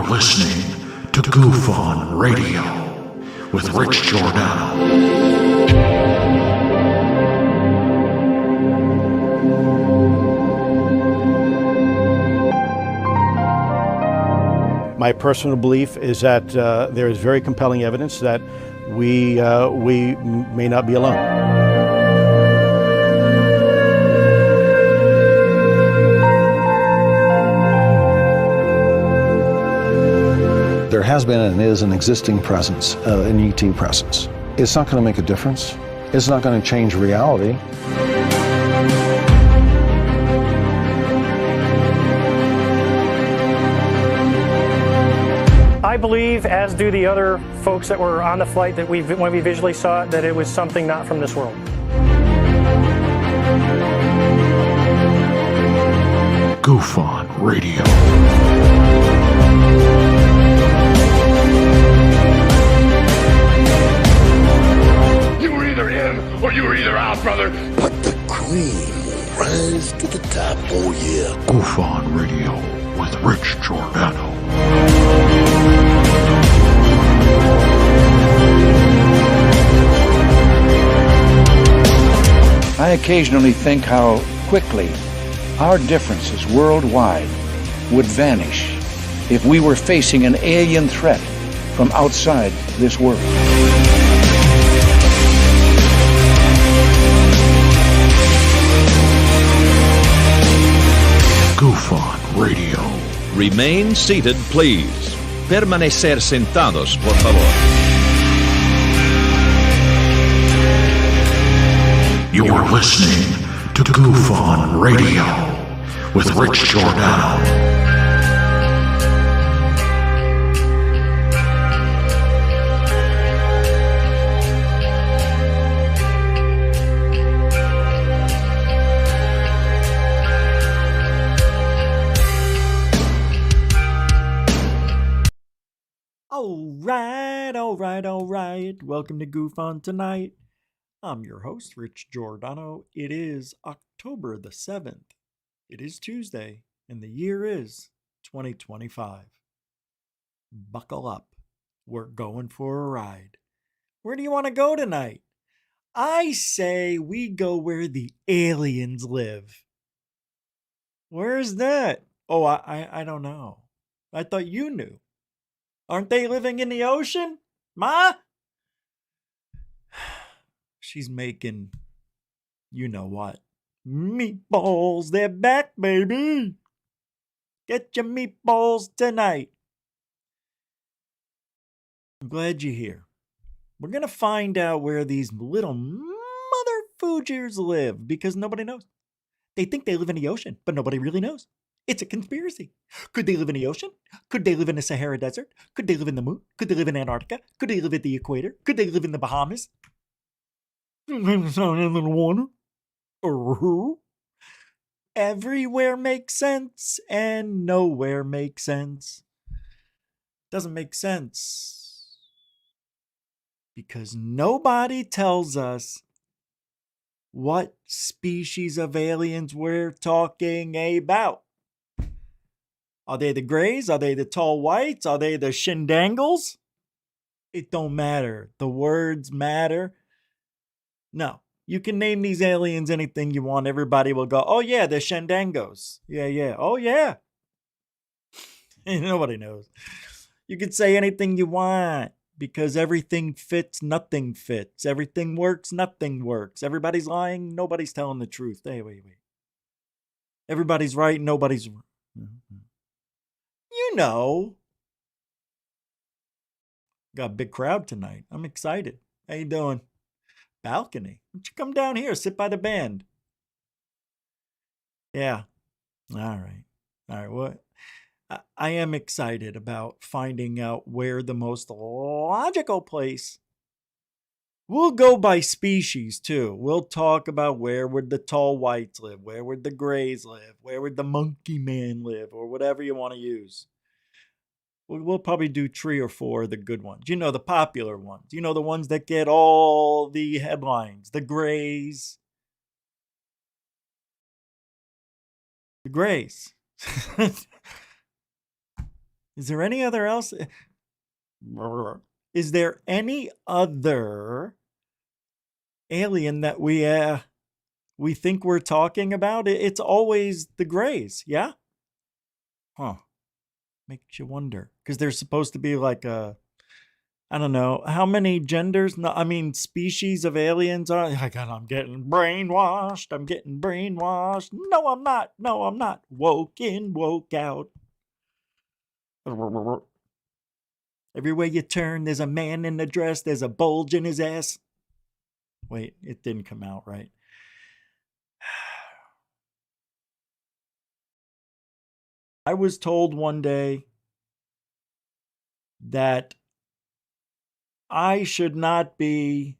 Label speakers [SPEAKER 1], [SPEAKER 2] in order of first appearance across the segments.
[SPEAKER 1] listening to Goof On Radio with Rich Giordano.
[SPEAKER 2] My personal belief is that there is very compelling evidence that we may not be alone.
[SPEAKER 3] There has been and is an existing presence, an ET presence. It's not going to make a difference. It's not going to change reality.
[SPEAKER 4] I believe, as do the other folks that were on the flight, that when we visually saw it, that it was something not from this world.
[SPEAKER 1] Goof On Radio.
[SPEAKER 5] You were either in or you were either out, brother.
[SPEAKER 6] But the cream will rise to the top, oh yeah.
[SPEAKER 1] Goof On Radio with Rich Giordano.
[SPEAKER 7] I occasionally think how quickly our differences worldwide would vanish if we were facing an alien threat from outside this world.
[SPEAKER 1] Goof On Radio.
[SPEAKER 8] Remain seated, please. Permanecer sentados, por favor.
[SPEAKER 1] You're listening to Goof On Radio with Rich Giordano.
[SPEAKER 9] All right. Welcome to Goof On Tonight. I'm your host, Rich Giordano. It is October the 7th. It is Tuesday, and the year is 2025. Buckle up. We're going for a ride. Where do you want to go tonight? I say we go where the aliens live. Where's that? Oh, I don't know. I thought you knew. Aren't they living in the ocean? Ma? She's making, you know what, meatballs. They're back, baby. Get your meatballs tonight. I'm glad you're here. We're going to find out where these little mother foogers live because nobody knows. They think they live in the ocean, but nobody really knows. It's a conspiracy. Could they live in the ocean? Could they live in the Sahara Desert? Could they live in the moon? Could they live in Antarctica? Could they live at the equator? Could they live in the Bahamas? In the water. Everywhere makes sense and nowhere makes sense. Doesn't make sense because nobody tells us what species of aliens we're talking about. Are they the Greys? Are they the tall whites? Are they the Shindangles? It don't matter. The words matter. No, you can name these aliens anything you want. Everybody will go, oh yeah, they're Shandangos. Yeah. Oh yeah. Nobody knows. You can say anything you want because everything fits, nothing fits. Everything works, nothing works. Everybody's lying, nobody's telling the truth. Hey, wait. Everybody's right, nobody's wrong. You know. Got a big crowd tonight. I'm excited. How you doing? Balcony. Why don't you come down here, sit by the band? Yeah. All right. What? I am excited about finding out where the most logical place. We'll go by species too. We'll talk about where would the tall whites live, where would the Greys live, where would the monkey man live, or whatever you want to use. We'll probably do 3 or 4 of the good ones. You know, the popular ones. You know, the ones that get all the headlines. The Greys. The Greys. Is there any other else? Is there any other alien that we think we're talking about? It's always the Greys, yeah? Huh. Makes you wonder. Because there's supposed to be like a, I don't know, how many genders? No, I mean, species of aliens are. I'm getting brainwashed. I'm getting brainwashed. No, I'm not. No, I'm not. Woke in, woke out. Everywhere you turn, there's a man in a dress. There's a bulge in his ass. Wait, it didn't come out right. I was told one day that I should not be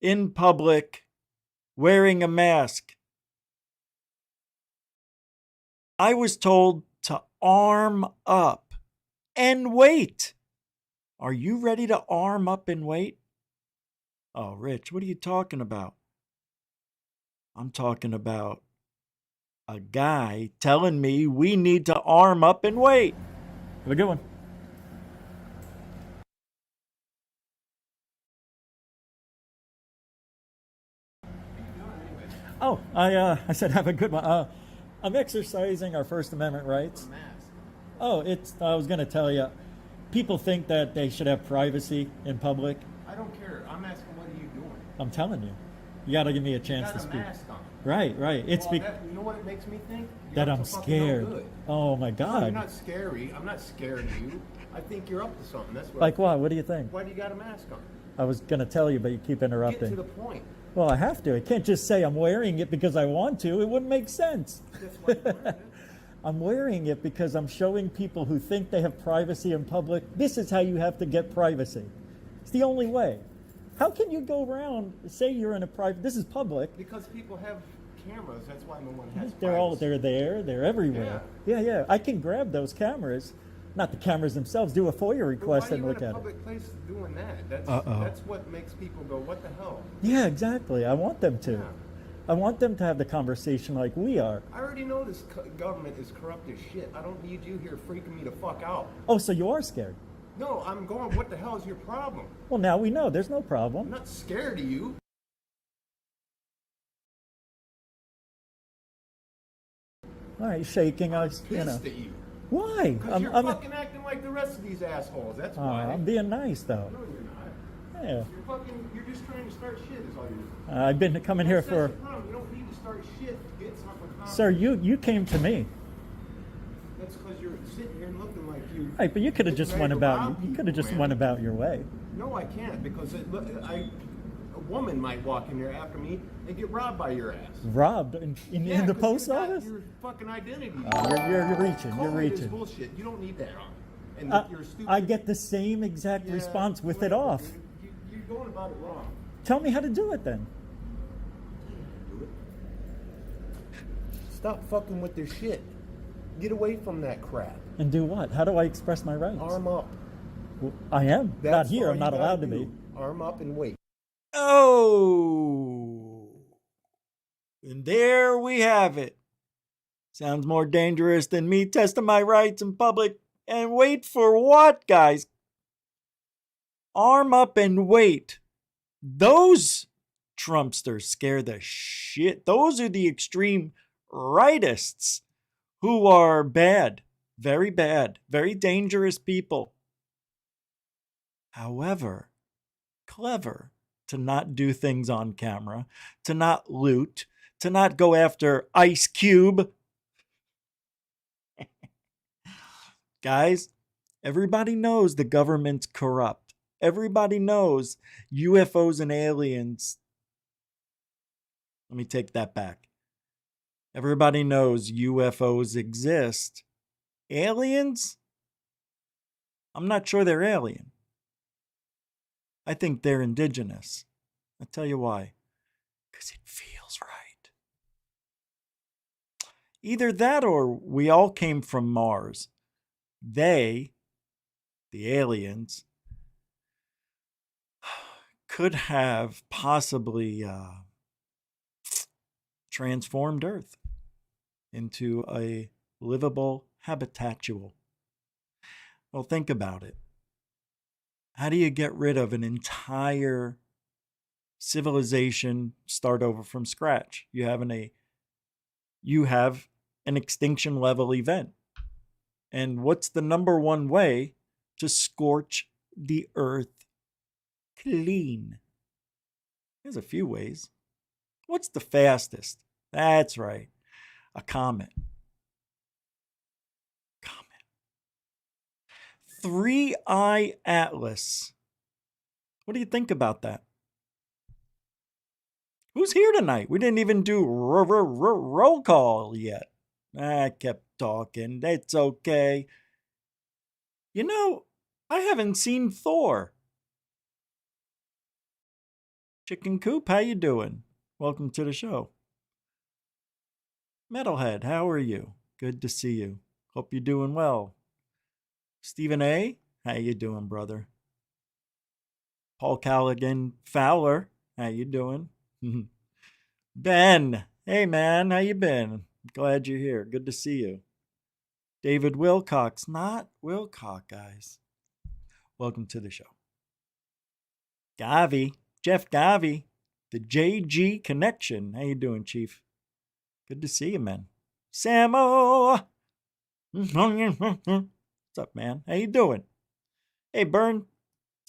[SPEAKER 9] in public wearing a mask. I was told to arm up and wait. Are you ready to arm up and wait? Oh, Rich, what are you talking about? I'm talking about a guy telling me we need to arm up and wait. Have a good one. Oh, I said have a good one. I'm exercising our First Amendment rights. Oh, I was going to tell you, people think that they should have privacy in public.
[SPEAKER 10] I don't care. I'm asking, what are you doing?
[SPEAKER 9] I'm telling you. You got to give me a chance to speak.
[SPEAKER 10] You got a mask on.
[SPEAKER 9] Right. It's
[SPEAKER 10] you know what it makes me think?
[SPEAKER 9] That I'm scared. Oh my God.
[SPEAKER 10] No, you're not scary. I'm not scared of you. I think you're up to something. That's what.
[SPEAKER 9] Like what? What do you think?
[SPEAKER 10] Why do you got a mask on?
[SPEAKER 9] I was going to tell you, but you keep interrupting.
[SPEAKER 10] Get to the point.
[SPEAKER 9] Well, I have to. I can't just say I'm wearing it because I want to. It wouldn't make sense.
[SPEAKER 10] That's why you're wearing it.
[SPEAKER 9] I'm wearing it because I'm showing people who think they have privacy in public, this is how you have to get privacy. It's the only way. How can you go around, say you're in a private, this is public.
[SPEAKER 10] Because people have cameras, that's why no one has
[SPEAKER 9] They're there, they're everywhere. Yeah. I can grab those cameras, not the cameras themselves, do a FOIA request and look at it.
[SPEAKER 10] Why are you in a public place doing that? That's what makes people go, what the hell?
[SPEAKER 9] Yeah, exactly. I want them to.
[SPEAKER 10] Yeah.
[SPEAKER 9] I want them to have the conversation like we are.
[SPEAKER 10] I already know this government is corrupt as shit. I don't need you here freaking me the fuck out.
[SPEAKER 9] Oh, so you are scared?
[SPEAKER 10] No, I'm going, what the hell is your problem?
[SPEAKER 9] Well, now we know. There's no problem.
[SPEAKER 10] I'm not scared of you.
[SPEAKER 9] All right, shaking.
[SPEAKER 10] I'm pissed at you.
[SPEAKER 9] Why?
[SPEAKER 10] Because you're fucking acting like the rest of these assholes. That's why.
[SPEAKER 9] I'm being nice, though.
[SPEAKER 10] No, you're not.
[SPEAKER 9] Yeah.
[SPEAKER 10] You're just trying to start shit is all you're doing.
[SPEAKER 9] I've been coming here for...
[SPEAKER 10] That's the problem. You don't need to start shit to get something accomplished.
[SPEAKER 9] Sir, you came to me.
[SPEAKER 10] That's because you're sitting here looking like you...
[SPEAKER 9] Right, but you could have just went about... You could have just went about your way.
[SPEAKER 10] No, I can't, because a woman might walk in there after me and get robbed by your ass.
[SPEAKER 9] Robbed? In the post office?
[SPEAKER 10] Your fucking identity.
[SPEAKER 9] You're reaching. You're
[SPEAKER 10] COVID
[SPEAKER 9] reaching.
[SPEAKER 10] is bullshit. You don't need that on. And you're stupid.
[SPEAKER 9] I get the same exact response with it off.
[SPEAKER 10] You're going about it wrong.
[SPEAKER 9] Tell me how to do it then.
[SPEAKER 10] Do it. Stop fucking with their shit. Get away from that crap.
[SPEAKER 9] And do what? How do I express my rights?
[SPEAKER 10] Arm up.
[SPEAKER 9] Well, I am.
[SPEAKER 10] That's
[SPEAKER 9] not here.
[SPEAKER 10] all
[SPEAKER 9] I'm not
[SPEAKER 10] you
[SPEAKER 9] allowed to
[SPEAKER 10] gotta
[SPEAKER 9] be.
[SPEAKER 10] do. Arm up and wait.
[SPEAKER 9] Oh. And there we have it. Sounds more dangerous than me testing my rights in public. And wait for what, guys? Arm up and wait. Those Trumpsters scare the shit. Those are the extreme rightists who are bad, very dangerous people. However, clever to not do things on camera, to not loot, to not go after Ice Cube. Guys, everybody knows the government's corrupt. Everybody knows UFOs and aliens. Let me take that back. Everybody knows UFOs exist. Aliens? I'm not sure they're alien. I think they're indigenous. I'll tell you why. Because it feels right. Either that or we all came from Mars. They, the aliens, could have possibly transformed Earth into a livable habitatual. Well, think about it. How do you get rid of an entire civilization, start over from scratch? You have an extinction level event. And what's the number one way to scorch the earth clean? There's a few ways. What's the fastest? That's right. A comet. 3-eye Atlas. What do you think about that? Who's here tonight? We didn't even do roll call yet. I kept talking. It's okay. You know, I haven't seen Thor. Chicken Coop, how you doing? Welcome to the show. Metalhead, how are you? Good to see you. Hope you're doing well. Stephen A., how you doing, brother? Paul Callaghan Fowler, how you doing? Ben, hey man, how you been? Glad you're here. Good to see you. David Wilcox, not Wilcox, guys. Welcome to the show. Gavi, Jeff Gavi, the JG Connection. How you doing, Chief? Good to see you, man. Samo. What's up, man? How you doing? Hey, What's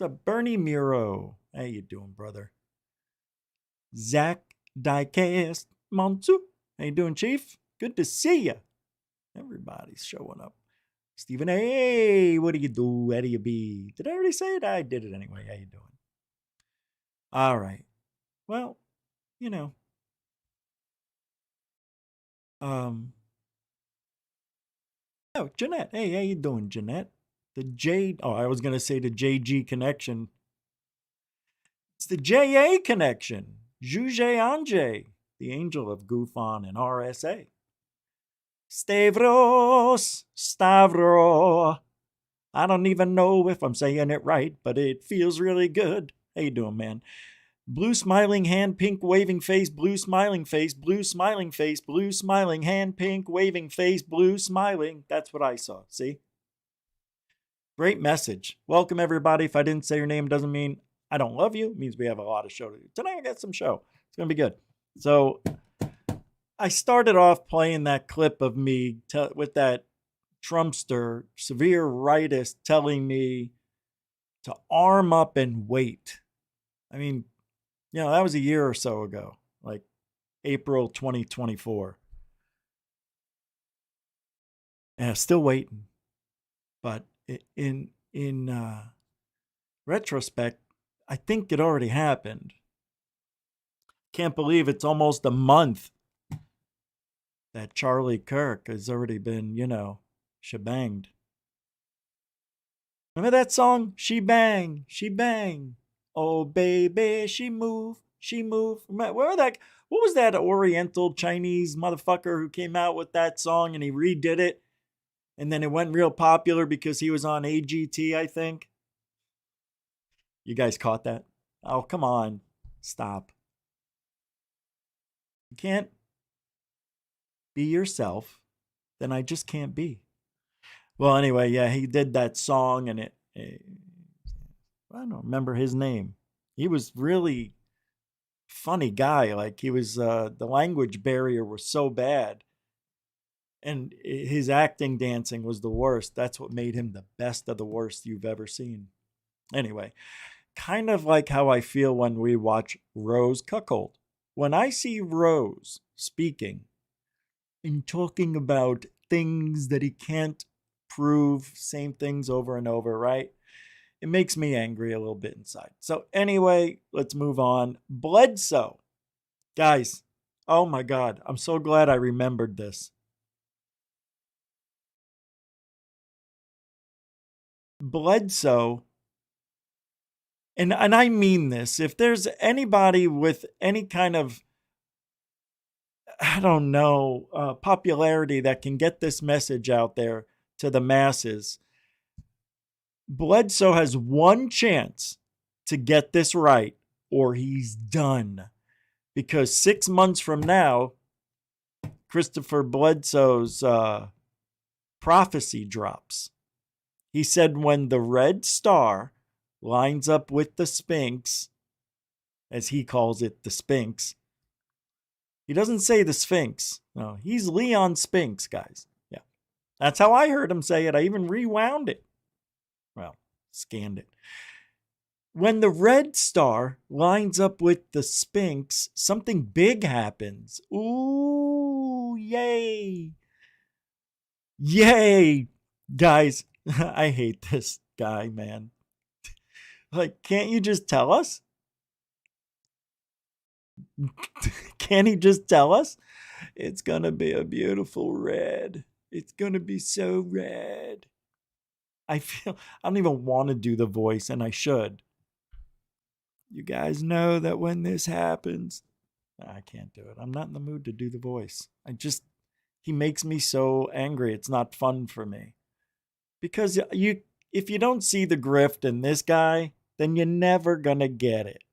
[SPEAKER 9] up, Bernie Miro? How you doing, brother? Zach Diecast Monsu. How you doing, Chief? Good to see you. Everybody's showing up. Stephen, hey, what do you do? How do you be? Did I already say it? I did it anyway. How you doing? All right. Well, you know. Oh, Jeanette. Hey, how you doing, Jeanette? I was going to say the JG Connection. It's the JA Connection. Juge Anje, the angel of Goof On and RSA. Stavro. I don't even know if I'm saying it right, but it feels really good. How you doing, man? Blue smiling hand, pink waving face, blue smiling face, blue smiling face, blue smiling hand, pink waving face, blue smiling. That's what I saw. See? Great message. Welcome, everybody. If I didn't say your name, doesn't mean I don't love you. It means we have a lot of show to do. Tonight, I got some show. It's going to be good. So, I started off playing that clip of me with that Trumpster, severe rightist, telling me to arm up and wait. I mean, you know, that was a year or so ago, like April 2024. And still waiting. But in retrospect, I think it already happened. Can't believe it's almost a month that Charlie Kirk has already been, you know, shebanged. Remember that song? She bang, she bang. Oh, baby, she move, she move. What was that Oriental Chinese motherfucker who came out with that song and he redid it? And then it went real popular because he was on AGT, I think. You guys caught that? Oh, come on. Stop. You can't be yourself, then I just can't be. Well, anyway, yeah, he did that song and I don't remember his name. He was really funny guy. Like he was, the language barrier was so bad. And his acting dancing was the worst. That's what made him the best of the worst you've ever seen. Anyway, kind of like how I feel when we watch Rose Cuckold. When I see Rose speaking and talking about things that he can't prove, same things over and over, right? It makes me angry a little bit inside. So anyway, let's move on. Bledsoe. Guys, oh my God, I'm so glad I remembered this. Bledsoe, and I mean this, if there's anybody with any kind of, I don't know, popularity that can get this message out there to the masses, Bledsoe has one chance to get this right or he's done. Because 6 months from now, Christopher Bledsoe's prophecy drops. He said when the red star lines up with the Sphinx, as he calls it, the Sphinx. He doesn't say the Sphinx. No, he's Leon Spinks, guys. Yeah. That's how I heard him say it. I even rewound it. Well, scanned it. When the red star lines up with the Sphinx, something big happens. Ooh, yay. Yay. Guys, I hate this guy, man. Like, can't you just tell us? Can't he just tell us? It's going to be a beautiful red. It's going to be so red. I don't even want to do the voice, and I should. You guys know that when this happens, I can't do it. I'm not in the mood to do the voice. He makes me so angry. It's not fun for me. Because if you don't see the grift in this guy, then you're never going to get it.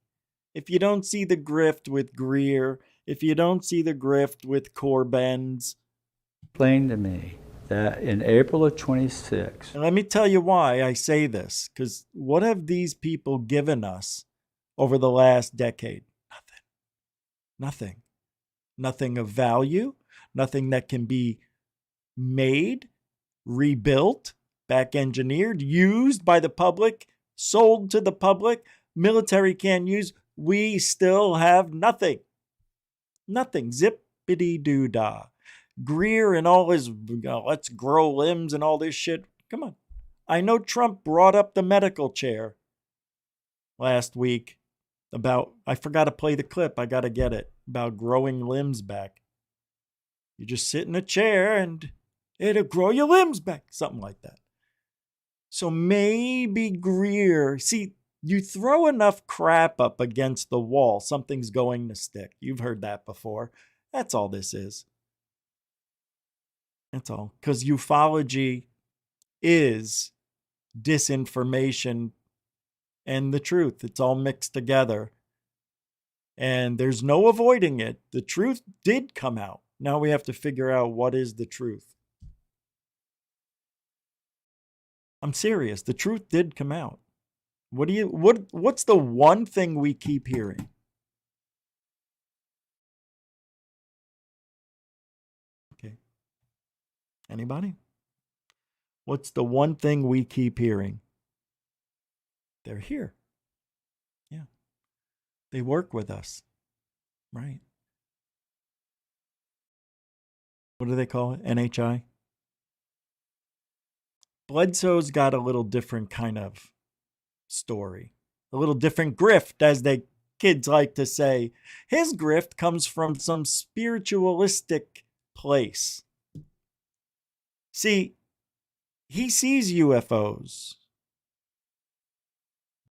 [SPEAKER 9] If you don't see the grift with Greer, if you don't see the grift with Corbens.
[SPEAKER 11] Explain to me that in April of 26.
[SPEAKER 9] And let me tell you why I say this. Because what have these people given us over the last decade? Nothing. Nothing of value. Nothing that can be made, rebuilt, back engineered, used by the public, sold to the public. Military can't use. We still have nothing. Nothing. Zippity-doo-dah. Greer and all his let's grow limbs and all this shit. Come on. I know Trump brought up the medical chair last week about, I forgot to play the clip. I got to get it. About growing limbs back. You just sit in a chair and it'll grow your limbs back. Something like that. So maybe Greer, see, you throw enough crap up against the wall, something's going to stick. You've heard that before. That's all this is. That's all. Because ufology is disinformation and the truth. It's all mixed together. And there's no avoiding it. The truth did come out. Now we have to figure out what is the truth. I'm serious. The truth did come out. What's the one thing we keep hearing? Okay. Anybody? What's the one thing we keep hearing? They're here. Yeah. They work with us. Right. What do they call it? NHI? Bledsoe's got a little different kind of story. A little different grift, as they kids like to say. His grift comes from some spiritualistic place. See, he sees UFOs,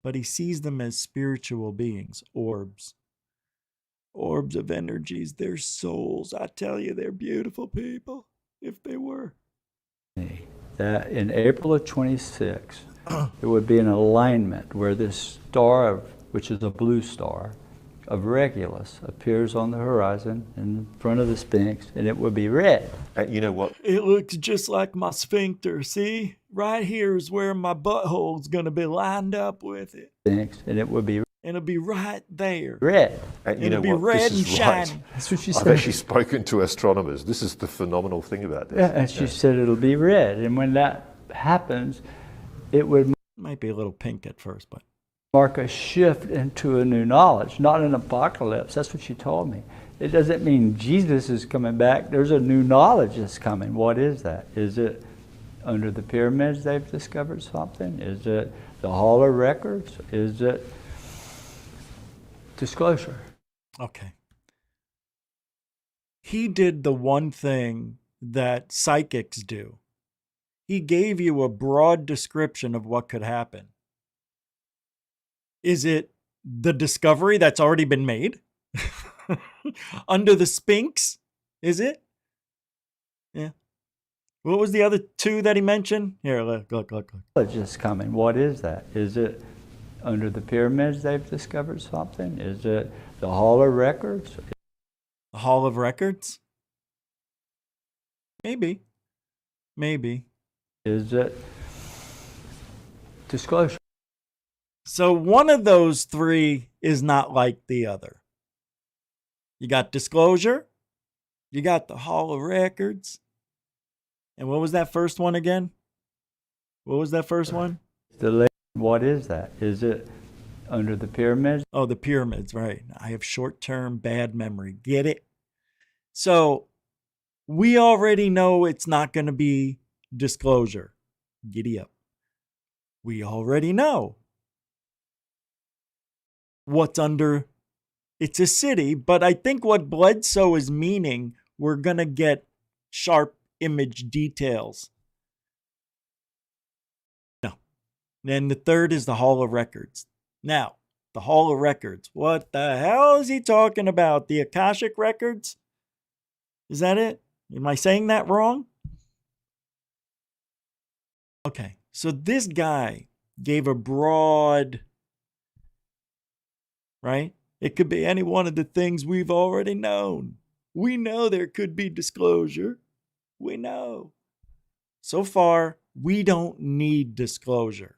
[SPEAKER 9] but he sees them as spiritual beings, orbs. Orbs of energies, they're souls. I tell you, they're beautiful people, if they were.
[SPEAKER 11] That in April of 26, it would be an alignment where this star, which is a blue star, of Regulus appears on the horizon in front of the Sphinx, and it would be red.
[SPEAKER 12] You know what?
[SPEAKER 9] It looks just like my sphincter, see? Right here is where my butthole's going to be lined up with it.
[SPEAKER 11] Sphinx, and it would be
[SPEAKER 9] and it'll be right there.
[SPEAKER 11] Red.
[SPEAKER 12] You know
[SPEAKER 9] it'll be
[SPEAKER 12] what?
[SPEAKER 9] red
[SPEAKER 12] this
[SPEAKER 9] and
[SPEAKER 12] is
[SPEAKER 9] shiny.
[SPEAKER 12] Right.
[SPEAKER 11] That's what she said.
[SPEAKER 12] I've actually spoken to astronomers. This is the phenomenal thing about this.
[SPEAKER 11] Yeah, and she said it'll be red. And when that happens, it would
[SPEAKER 9] might be a little pink at first, but
[SPEAKER 11] mark a shift into a new knowledge, not an apocalypse. That's what she told me. It doesn't mean Jesus is coming back. There's a new knowledge that's coming. What is that? Is it under the pyramids they've discovered something? Is it the Hall of Records? Is it disclosure?
[SPEAKER 9] Okay. He did the one thing that psychics do. He gave you a broad description of what could happen. Is it the discovery that's already been made? Under the Sphinx? Is it? Yeah. What was the other two that he mentioned? Here, look.
[SPEAKER 11] Knowledge is coming. What is that? Is it under the pyramids they've discovered something? Is it the Hall of Records?
[SPEAKER 9] The Hall of Records? Maybe.
[SPEAKER 11] Is it Disclosure.
[SPEAKER 9] So one of those three is not like the other. You got disclosure, you got the Hall of Records, and what was that first one again? What was that first one?
[SPEAKER 11] What is that? Is it under the pyramids?
[SPEAKER 9] Oh, the pyramids, right. I have short-term bad memory. Get it? So we already know it's not going to be disclosure. Giddy up. We already know what's under. It's a city, but I think what Bledsoe is meaning, we're going to get sharp image details. No. Then the third is the Hall of Records. Now, the Hall of Records. What the hell is he talking about? The Akashic Records? Is that it? Am I saying that wrong? Okay, so this guy gave a broad, right? It could be any one of the things we've already known. We know there could be disclosure. We know. So far, we don't need disclosure.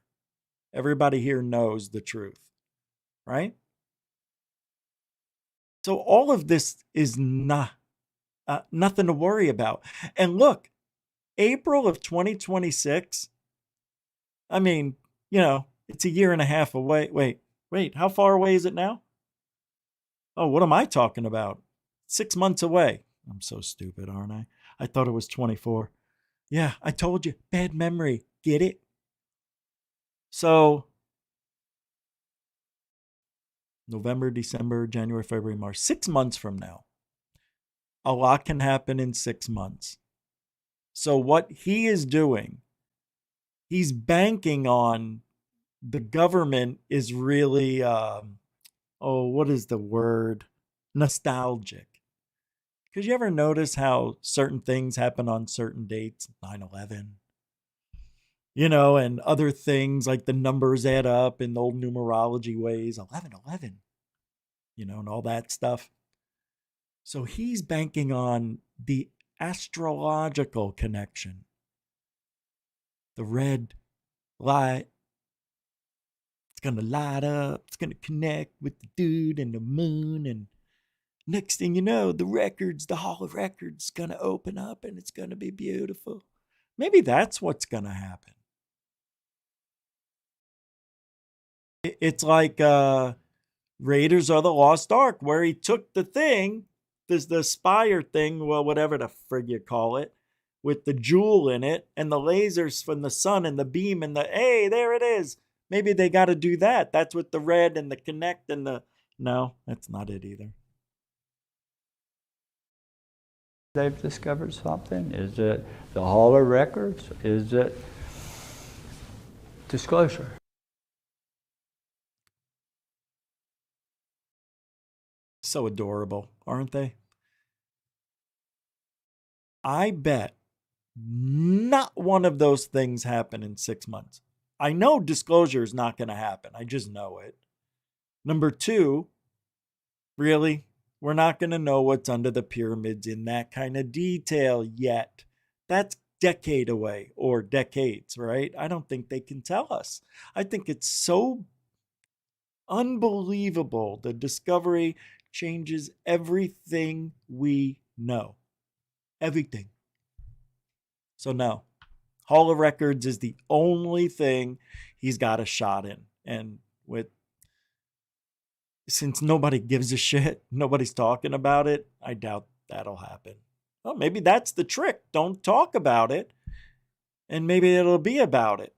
[SPEAKER 9] Everybody here knows the truth, right? So all of this is nothing to worry about. And look, April of 2026, I mean, it's a year and a half away. Wait, how far away is it now? Oh, what am I talking about? 6 months away. I'm so stupid, aren't I? I thought it was 24. Yeah, I told you. Bad memory. Get it? So, November, December, January, February, March. 6 months from now. A lot can happen in 6 months. So what he is doing, he's banking on the government is really, what is the word? Nostalgic. Because you ever notice how certain things happen on certain dates? 9/11. And other things like the numbers add up in the old numerology ways. 11/11. And all that stuff. So he's banking on the astrological connection. The red light. It's going to light up. It's going to connect with the dude and the moon. And next thing you know, the Hall of Records is going to open up and it's going to be beautiful. Maybe that's what's going to happen. It's like Raiders of the Lost Ark, where he took the thing, the spire thing, well, whatever the frig you call it, with the jewel in it and the lasers from the sun and the beam and hey, there it is. Maybe they got to do that. That's with the red and the connect and no, that's not it either.
[SPEAKER 11] They've discovered something? Is it the Hall of Records? Is it disclosure?
[SPEAKER 9] So adorable, aren't they? I bet not one of those things happen in 6 months. I know disclosure is not going to happen. I just know it. Number two, really, we're not going to know what's under the pyramids in that kind of detail yet. That's decade away or decades, right? I don't think they can tell us. I think it's so unbelievable. The discovery changes everything we know. Everything. So no, Hall of Records is the only thing he's got a shot in. And since nobody gives a shit, nobody's talking about it, I doubt that'll happen. Well, maybe that's the trick. Don't talk about it. And maybe it'll be about it.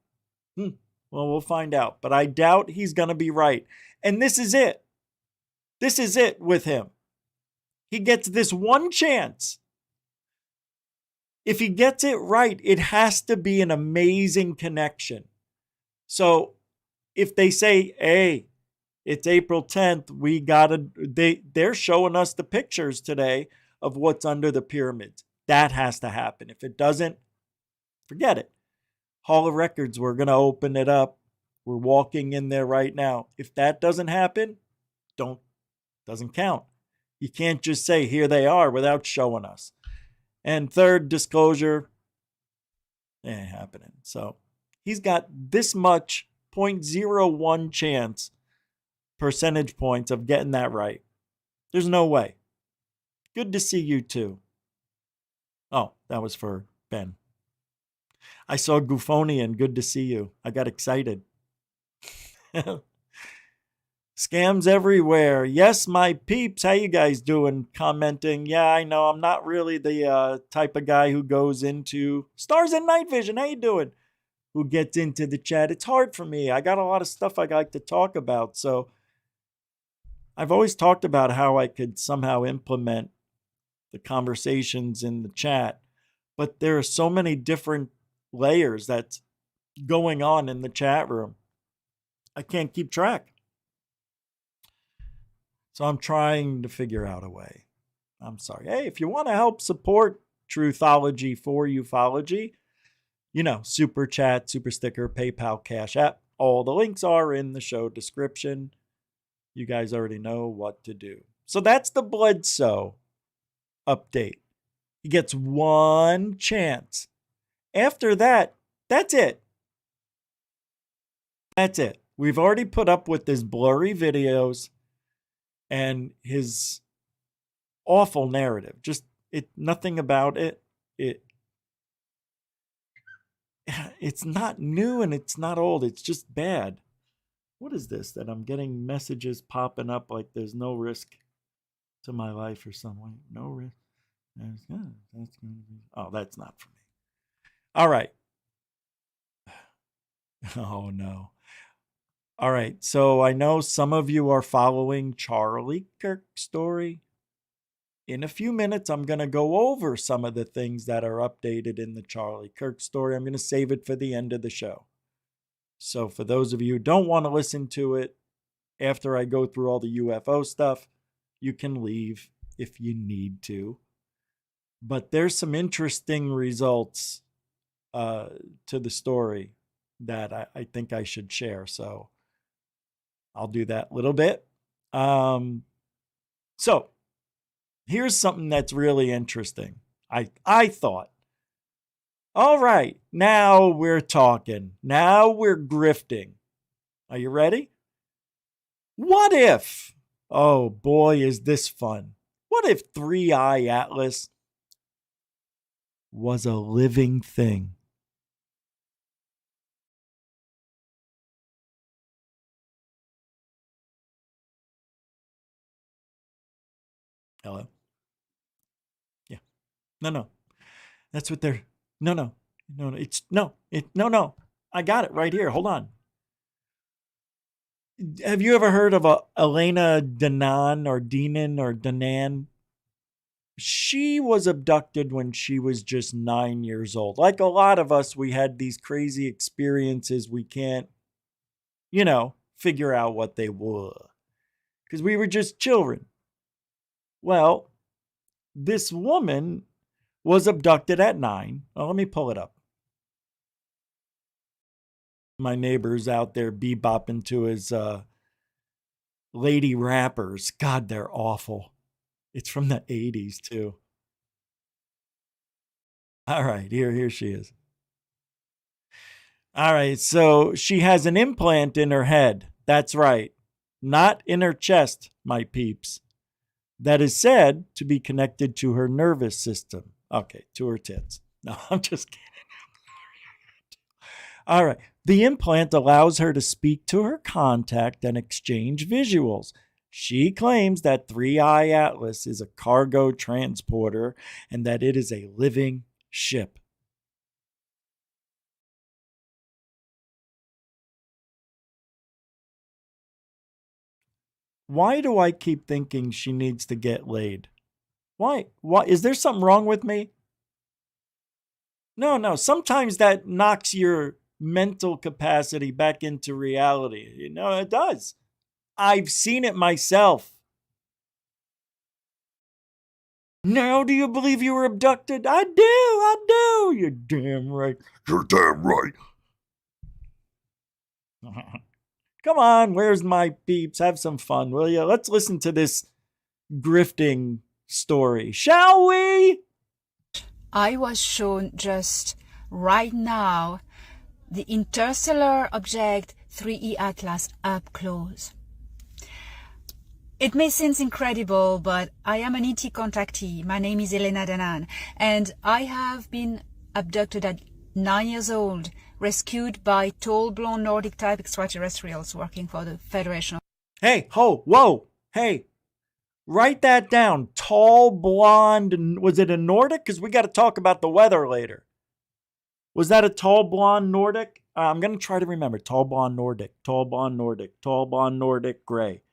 [SPEAKER 9] Well, we'll find out. But I doubt he's going to be right. And this is it. This is it with him. He gets this one chance. If he gets it right, it has to be an amazing connection. So if they say, hey, it's April 10th, they're showing us the pictures today of what's under the pyramids. That has to happen. If it doesn't, forget it. Hall of Records, we're going to open it up. We're walking in there right now. If that doesn't happen, doesn't count. You can't just say, here they are, without showing us. And third, disclosure, ain't happening. So he's got this much 0.01 chance, percentage points, of getting that right. There's no way. Good to see you too. Oh, that was for Ben. I saw Goofonian. Good to see you. I got excited. Scams everywhere. Yes, my peeps. How you guys doing? Commenting. Yeah, I know. I'm not really the type of guy who goes into Stars and Night Vision. How you doing? Who gets into the chat. It's hard for me. I got a lot of stuff I like to talk about. So I've always talked about how I could somehow implement the conversations in the chat. But there are so many different layers that's going on in the chat room. I can't keep track. So I'm trying to figure out a way. I'm sorry. Hey, if you want to help support Truthology for Ufology, you know, Super Chat, Super Sticker, PayPal, Cash App, all the links are in the show description. You guys already know what to do. So that's the Bledsoe update. He gets one chance. After that, that's it. That's it. We've already put up with his blurry videos and his awful narrative. Just nothing about it. It's not new and it's not old. It's just bad. What is this that I'm getting messages popping up like there's no risk to my life or something? No risk. That's going to be. Oh, that's not for me. All right. Oh no. All right. So I know some of you are following Charlie Kirk's story. In a few minutes, I'm going to go over some of the things that are updated in the Charlie Kirk story. I'm going to save it for the end of the show. So for those of you who don't want to listen to it after I go through all the UFO stuff, you can leave if you need to. But there's some interesting results to the story that I think I should share. So I'll do that a little bit. So here's something that's really interesting. I thought, all right, now we're talking. Now we're grifting. Are you ready? What if, oh boy, is this fun. What if 3-Eye Atlas was a living thing? Hello? Yeah. No. That's what they're... No. It's... No. I got it right here. Hold on. Have you ever heard of Elena Danaan or Denan or Danan? She was abducted when she was just 9 years old. Like a lot of us, we had these crazy experiences. We can't, figure out what they were. Because we were just children. Well, this woman was abducted at 9. Well, let me pull it up. My neighbor's out there bebopping to his lady rappers. God, they're awful. It's from the 80s, too. All right, here she is. All right, so she has an implant in her head. That's right. Not in her chest, my peeps. That is said to be connected to her nervous system. Okay, to her tits. No, I'm just kidding. All right. The implant allows her to speak to her contact and exchange visuals. She claims that 3-Eye Atlas is a cargo transporter and that it is a living ship. Why do I keep thinking she needs to get laid? Why? Is there something wrong with me? No. Sometimes that knocks your mental capacity back into reality. It does. I've seen it myself. Now, do you believe you were abducted? I do. You're damn right.
[SPEAKER 6] You're damn right.
[SPEAKER 9] Come on, where's my peeps? Have some fun, will you? Let's listen to this grifting story, shall we?
[SPEAKER 13] I was shown just right now the interstellar object 3E Atlas up close. It may seem incredible, but I am an ET contactee. My name is Elena Danan, and I have been abducted at 9 years old, rescued by tall, blonde, Nordic-type extraterrestrials working for the Federation of...
[SPEAKER 9] Hey, ho, whoa, hey. Write that down. Tall, blonde, was it a Nordic? Because we got to talk about the weather later. Was that a tall, blonde Nordic? I'm going to try to remember. Tall, blonde Nordic, tall, blonde Nordic, tall, blonde Nordic, gray.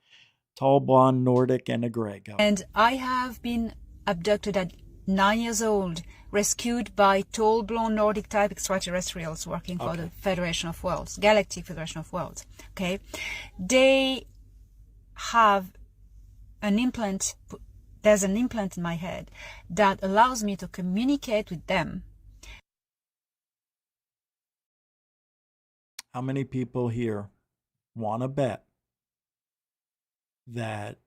[SPEAKER 9] Tall, blonde Nordic, and a gray. Go.
[SPEAKER 13] And I have been abducted at 9 years old, rescued by tall, blonde, Nordic-type extraterrestrials working for the Federation of Worlds, Galactic Federation of Worlds. Okay? They have an implant, there's an implant in my head that allows me to communicate with them.
[SPEAKER 9] How many people here want to bet that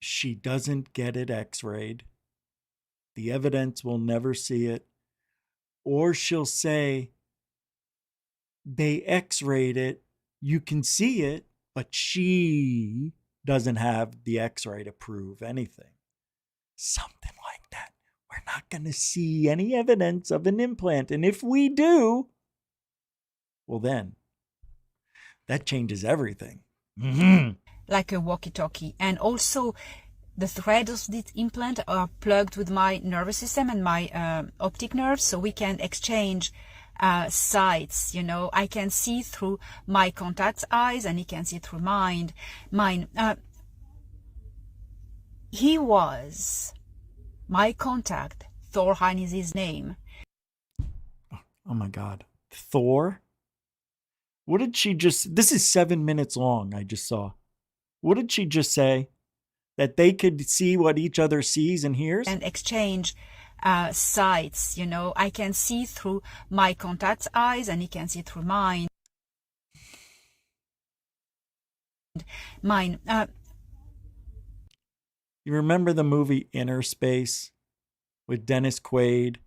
[SPEAKER 9] she doesn't get it x-rayed, the evidence will never see it, or she'll say they x-rayed it, you can see it, but she doesn't have the x-ray to prove anything. Something like that. We're not going to see any evidence of an implant, and if we do, well then, that changes everything.
[SPEAKER 13] Like a walkie-talkie. And also, the threads of this implant are plugged with my nervous system and my optic nerves, so we can exchange sights. You know, I can see through my contact's eyes, and he can see through mine. He was my contact. Thorheim is his name.
[SPEAKER 9] Oh my God, Thor. What did she just? This is 7 minutes long. I just saw. What did she just say? That they could see what each other sees and hears?
[SPEAKER 13] And exchange sights, you know. I can see through my contact's eyes, and he can see through mine.
[SPEAKER 9] You remember the movie Inner Space with Dennis Quaid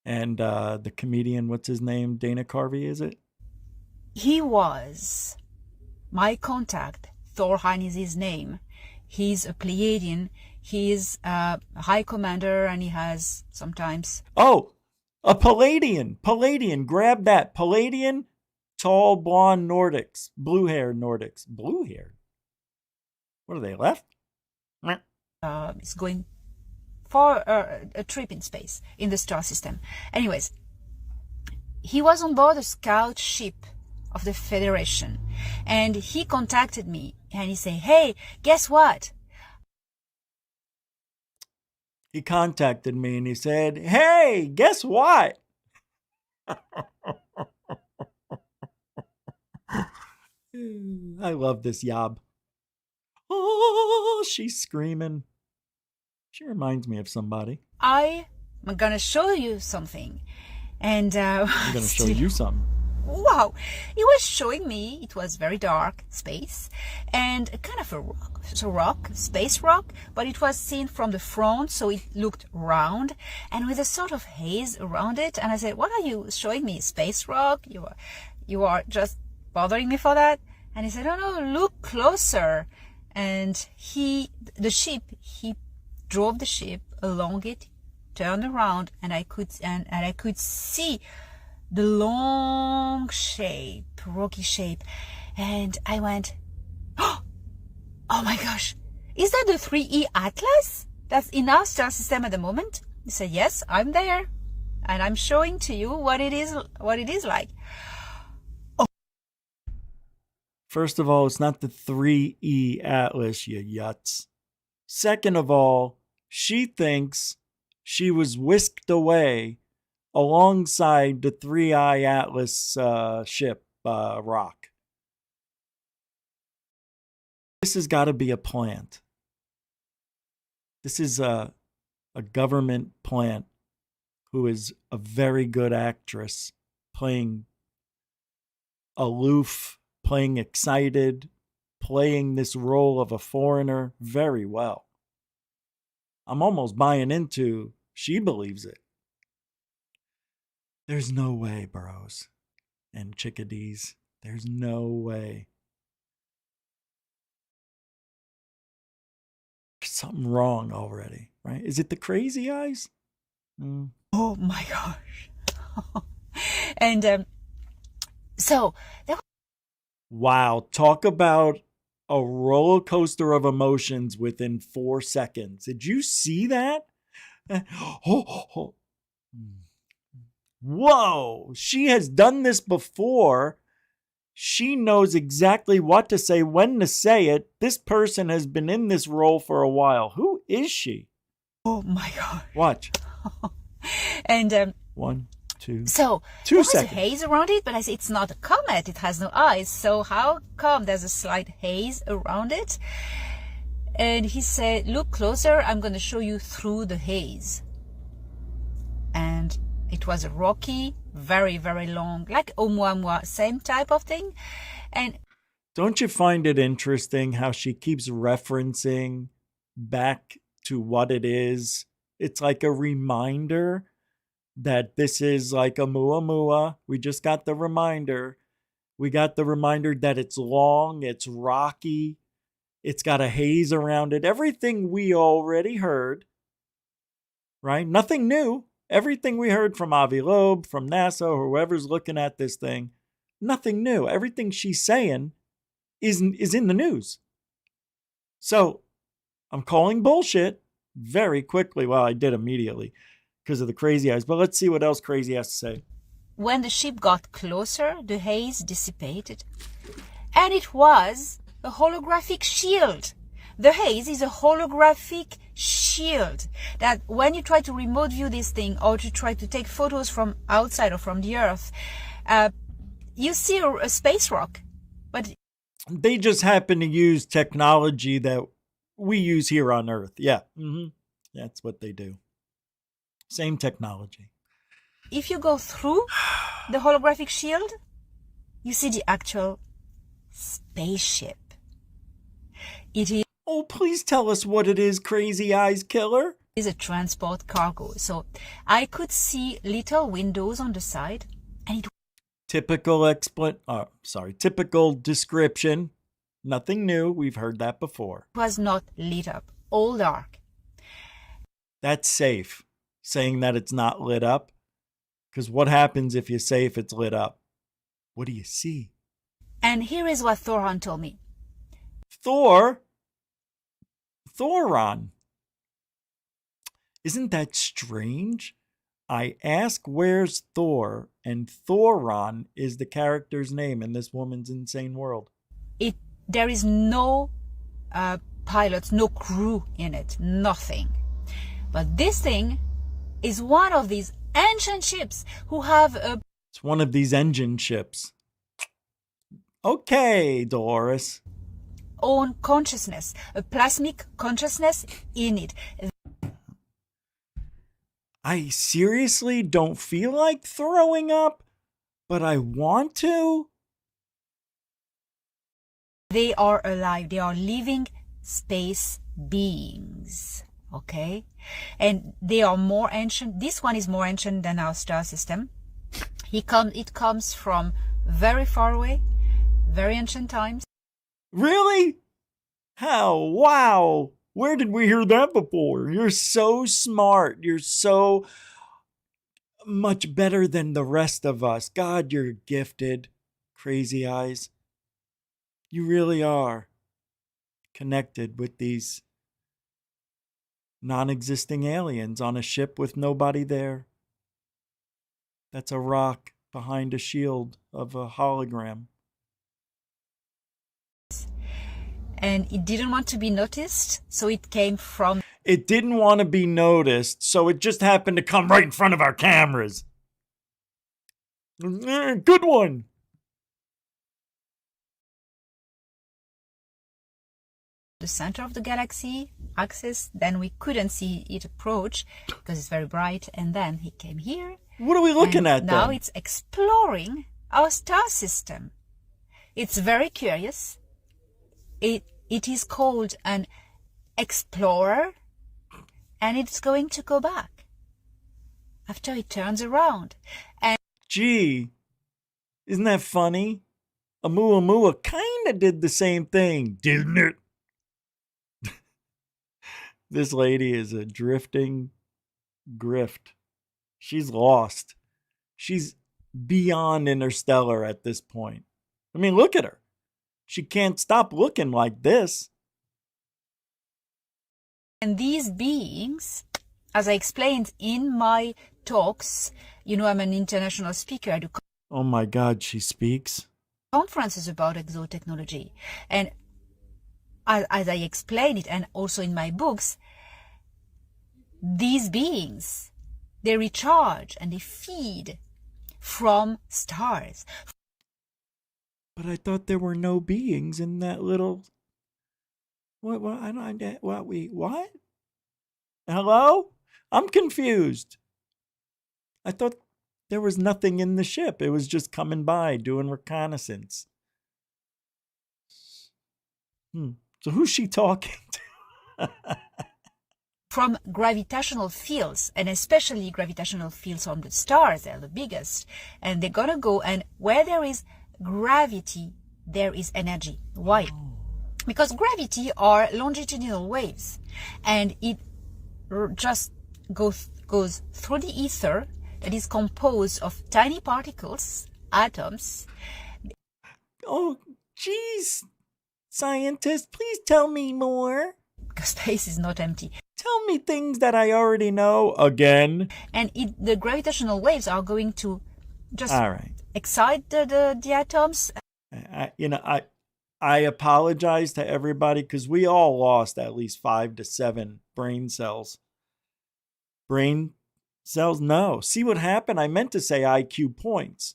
[SPEAKER 9] and the comedian, what's his name? Dana Carvey, is it?
[SPEAKER 13] He was my contact. Thorheim is his name. He's a Pleiadian. He's a high commander, and he has sometimes...
[SPEAKER 9] Oh, a Palladian. Palladian. Grab that. Palladian, tall, blonde Nordics. Blue-haired Nordics. Blue-haired? What are they, left?
[SPEAKER 13] He's going for a trip in space, in the star system. Anyways, he was on board a scout ship of the Federation, and he contacted me, and he said, hey, guess what?
[SPEAKER 9] He contacted me and he said, hey, guess what? I love this yob. Oh, she's screaming. She reminds me of somebody.
[SPEAKER 13] I'm gonna show you something. And
[SPEAKER 9] I'm gonna show you something.
[SPEAKER 13] Wow, he was showing me, it was very dark space, and kind of a rock, space rock, but it was seen from the front, so it looked round, and with a sort of haze around it. And I said, what are you showing me, space rock? You are just bothering me for that? And he said, oh no, look closer. And he drove the ship along it, turned around, and I could see the long shape, rocky shape. And I went, oh my gosh, is that the 3E Atlas that's in our star system at the moment? He said, yes, I'm there, and I'm showing to you what it is like. Oh.
[SPEAKER 9] First of all, it's not the 3E Atlas, you yuts. Second of all, she thinks she was whisked away alongside the 3I Atlas ship, rock. This has got to be a plant. This is a government plant who is a very good actress, playing aloof, playing excited, playing this role of a foreigner very well. I'm almost buying into she believes it. There's no way, bros and chickadees. There's no way. There's something wrong already, right? Is it the crazy eyes?
[SPEAKER 13] Oh my gosh. And so that
[SPEAKER 9] wow, talk about a roller coaster of emotions within 4 seconds. Did you see that? Whoa, she has done this before. She knows exactly what to say, when to say it. This person has been in this role for a while. Who is she?
[SPEAKER 13] Oh my gosh.
[SPEAKER 9] Watch.
[SPEAKER 13] And
[SPEAKER 9] 1, 2.
[SPEAKER 13] So
[SPEAKER 9] 2
[SPEAKER 13] there was
[SPEAKER 9] seconds.
[SPEAKER 13] a haze around it, but I said it's not a comet. It has no eyes. So how come there's a slight haze around it? And he said, look closer. I'm going to show you through the haze. And it was a rocky, very, very long, like Oumuamua, same type of thing. And
[SPEAKER 9] don't you find it interesting how she keeps referencing back to what it is? It's like a reminder that this is like a Oumuamua. We just got the reminder. We got the reminder that it's long, it's rocky, it's got a haze around it. Everything we already heard, right? Nothing new. Everything we heard from Avi Loeb, from NASA, or whoever's looking at this thing, nothing new. Everything she's saying is in the news. So I'm calling bullshit very quickly. Well, I did immediately because of the crazy eyes. But let's see what else crazy has to say.
[SPEAKER 13] when the ship got closer, the haze dissipated. And it was a holographic shield. The haze is a holographic shield that when you try to remote view this thing or to try to take photos from outside or from the Earth, you see a space rock. But
[SPEAKER 9] they just happen to use technology that we use here on Earth. Yeah, that's what they do. Same technology.
[SPEAKER 13] if you go through the holographic shield, you see the actual spaceship. It is.
[SPEAKER 9] Oh, please tell us what it is, Crazy Eyes Killer.
[SPEAKER 13] Is a transport cargo. So I could see little windows on the side, and it
[SPEAKER 9] Typical typical description. Nothing new. We've heard that before.
[SPEAKER 13] was not lit up, all dark.
[SPEAKER 9] That's safe, saying that it's not lit up. Because what happens if you say if it's lit up? What do you see?
[SPEAKER 13] And here is what Thoron told me.
[SPEAKER 9] Thoron. Isn't that strange? I ask where's Thor, and Thoron is the character's name in this woman's insane world.
[SPEAKER 13] There is no pilots, no crew in it, nothing. But this thing is one of these ancient ships who have a
[SPEAKER 9] It's one of these engine ships. Okay, Dolores.
[SPEAKER 13] own consciousness, a plasmic consciousness in it.
[SPEAKER 9] I seriously don't feel like throwing up, but I want to.
[SPEAKER 13] They are alive. They are living space beings. Okay? And they are more ancient. This one is more ancient than our star system. It comes from very far away, very ancient times.
[SPEAKER 9] Really? How? Wow. Where did we hear that before? You're so smart. You're so much better than the rest of us. God, you're gifted. Crazy Eyes. You really are connected with these non-existing aliens on a ship with nobody there. That's a rock behind a shield of a hologram.
[SPEAKER 13] And it didn't want to be noticed, so it came from.
[SPEAKER 9] It didn't want to be noticed, so it just happened to come right in front of our cameras. Good one.
[SPEAKER 13] The center of the galaxy axis, then we couldn't see it approach because it's very bright, and then he came here.
[SPEAKER 9] What are we looking at
[SPEAKER 13] now?
[SPEAKER 9] then?
[SPEAKER 13] It's exploring our star system. It's very curious. It is called an explorer, and it's going to go back after it turns around. And
[SPEAKER 9] gee, isn't that funny? Oumuamua kind of did the same thing, didn't it? This lady is a drifting grift. She's lost. She's beyond interstellar at this point. I mean, look at her. She can't stop looking like this.
[SPEAKER 13] And these beings, as I explained in my talks, you know, I'm an international speaker. I do
[SPEAKER 9] Oh my God, she speaks.
[SPEAKER 13] conferences about exotechnology. And as I explain it, and also in my books, these beings, they recharge and they feed from stars.
[SPEAKER 9] But I thought there were no beings in that little. What? I don't. What? Hello? I'm confused. I thought there was nothing in the ship. It was just coming by, doing reconnaissance. So who's she talking to?
[SPEAKER 13] From gravitational fields, and especially gravitational fields on the stars, they're the biggest. And they're gonna go, and where there is gravity, there is energy. Why? Because gravity are longitudinal waves, and it just goes through the ether that is composed of tiny particles, atoms.
[SPEAKER 9] Oh, geez. Scientist, please tell me more.
[SPEAKER 13] Because space is not empty.
[SPEAKER 9] Tell me things that I already know again.
[SPEAKER 13] And the gravitational waves are going to just
[SPEAKER 9] all right.
[SPEAKER 13] excite the atoms.
[SPEAKER 9] I apologize to everybody because we all lost at least 5 to 7 brain cells. Brain cells? No. See what happened? I meant to say IQ points.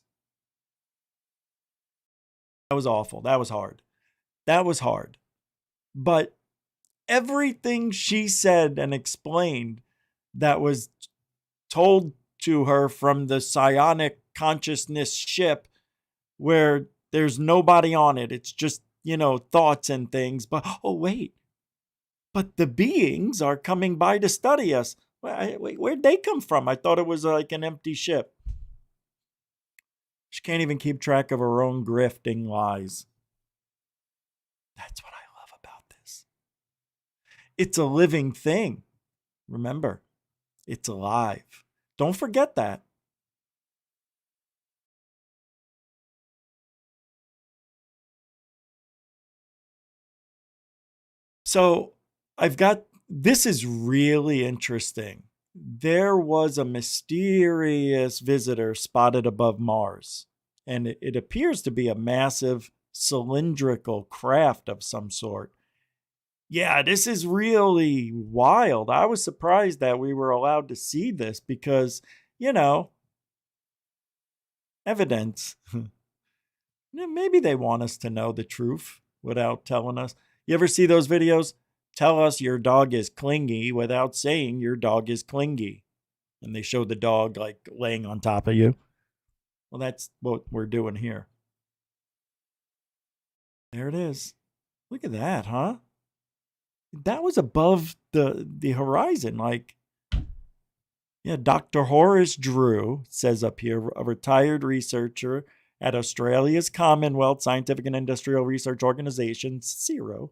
[SPEAKER 9] That was awful. That was hard. That was hard. But everything she said and explained that was told to her from the psionic consciousness ship where there's nobody on it. It's just, thoughts and things. But, oh, wait. But the beings are coming by to study us. Wait, where'd they come from? I thought it was like an empty ship. She can't even keep track of her own grifting lies. That's what I love about this. It's a living thing. Remember, it's alive. Don't forget that. So this is really interesting. There was a mysterious visitor spotted above Mars, and it appears to be a massive cylindrical craft of some sort. Yeah, this is really wild. I was surprised that we were allowed to see this because, evidence. Maybe they want us to know the truth without telling us. You ever see those videos? Tell us your dog is clingy without saying your dog is clingy. And they show the dog like laying on top of you. Well, that's what we're doing here. There it is. Look at that, huh? That was above the horizon. Dr. Horace Drew, says up here, a retired researcher at Australia's Commonwealth Scientific and Industrial Research Organization, CSIRO,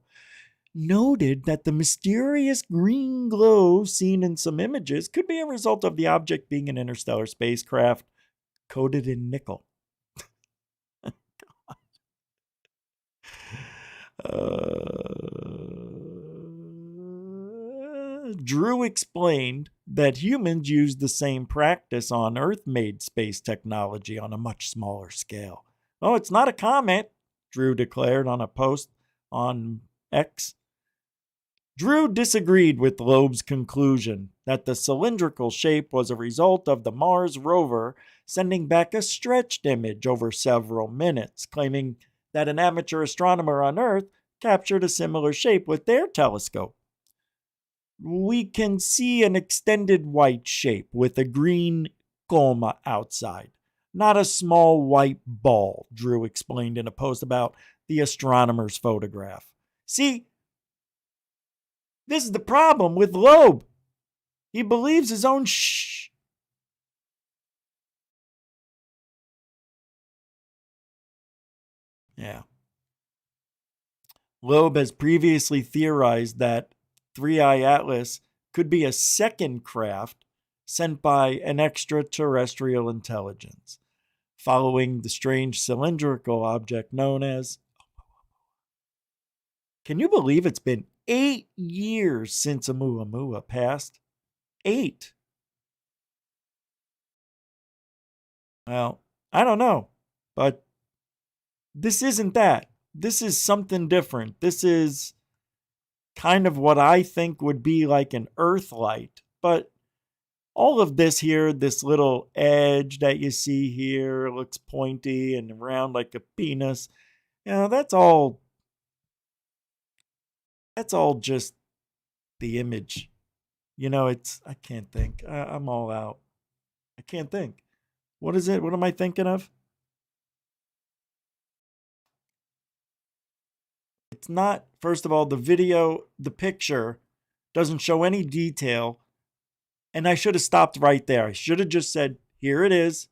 [SPEAKER 9] noted that the mysterious green glow seen in some images could be a result of the object being an interstellar spacecraft coated in nickel. Drew explained that humans use the same practice on Earth-made space technology on a much smaller scale. Oh, it's not a comet, Drew declared on a post on X. Drew disagreed with Loeb's conclusion that the cylindrical shape was a result of the Mars rover sending back a stretched image over several minutes, claiming that an amateur astronomer on Earth captured a similar shape with their telescope. We can see an extended white shape with a green coma outside, not a small white ball, Drew explained in a post about the astronomer's photograph. See, this is the problem with Loeb. He believes his own Yeah. Loeb has previously theorized that 3I Atlas could be a second craft sent by an extraterrestrial intelligence, following the strange cylindrical object known as. Can you believe it's been 8 years since Oumuamua passed? 8. Well, I don't know, but this isn't that. This is something different. This is kind of what I think would be like an Earth light. But all of this here, this little edge that you see here, looks pointy and round like a penis. You know, that's all just the image. You know, I can't think. I'm all out. I can't think. What is it? What am I thinking of? It's not, first of all, the video, the picture doesn't show any detail. And I should have stopped right there. I should have just said, here it is,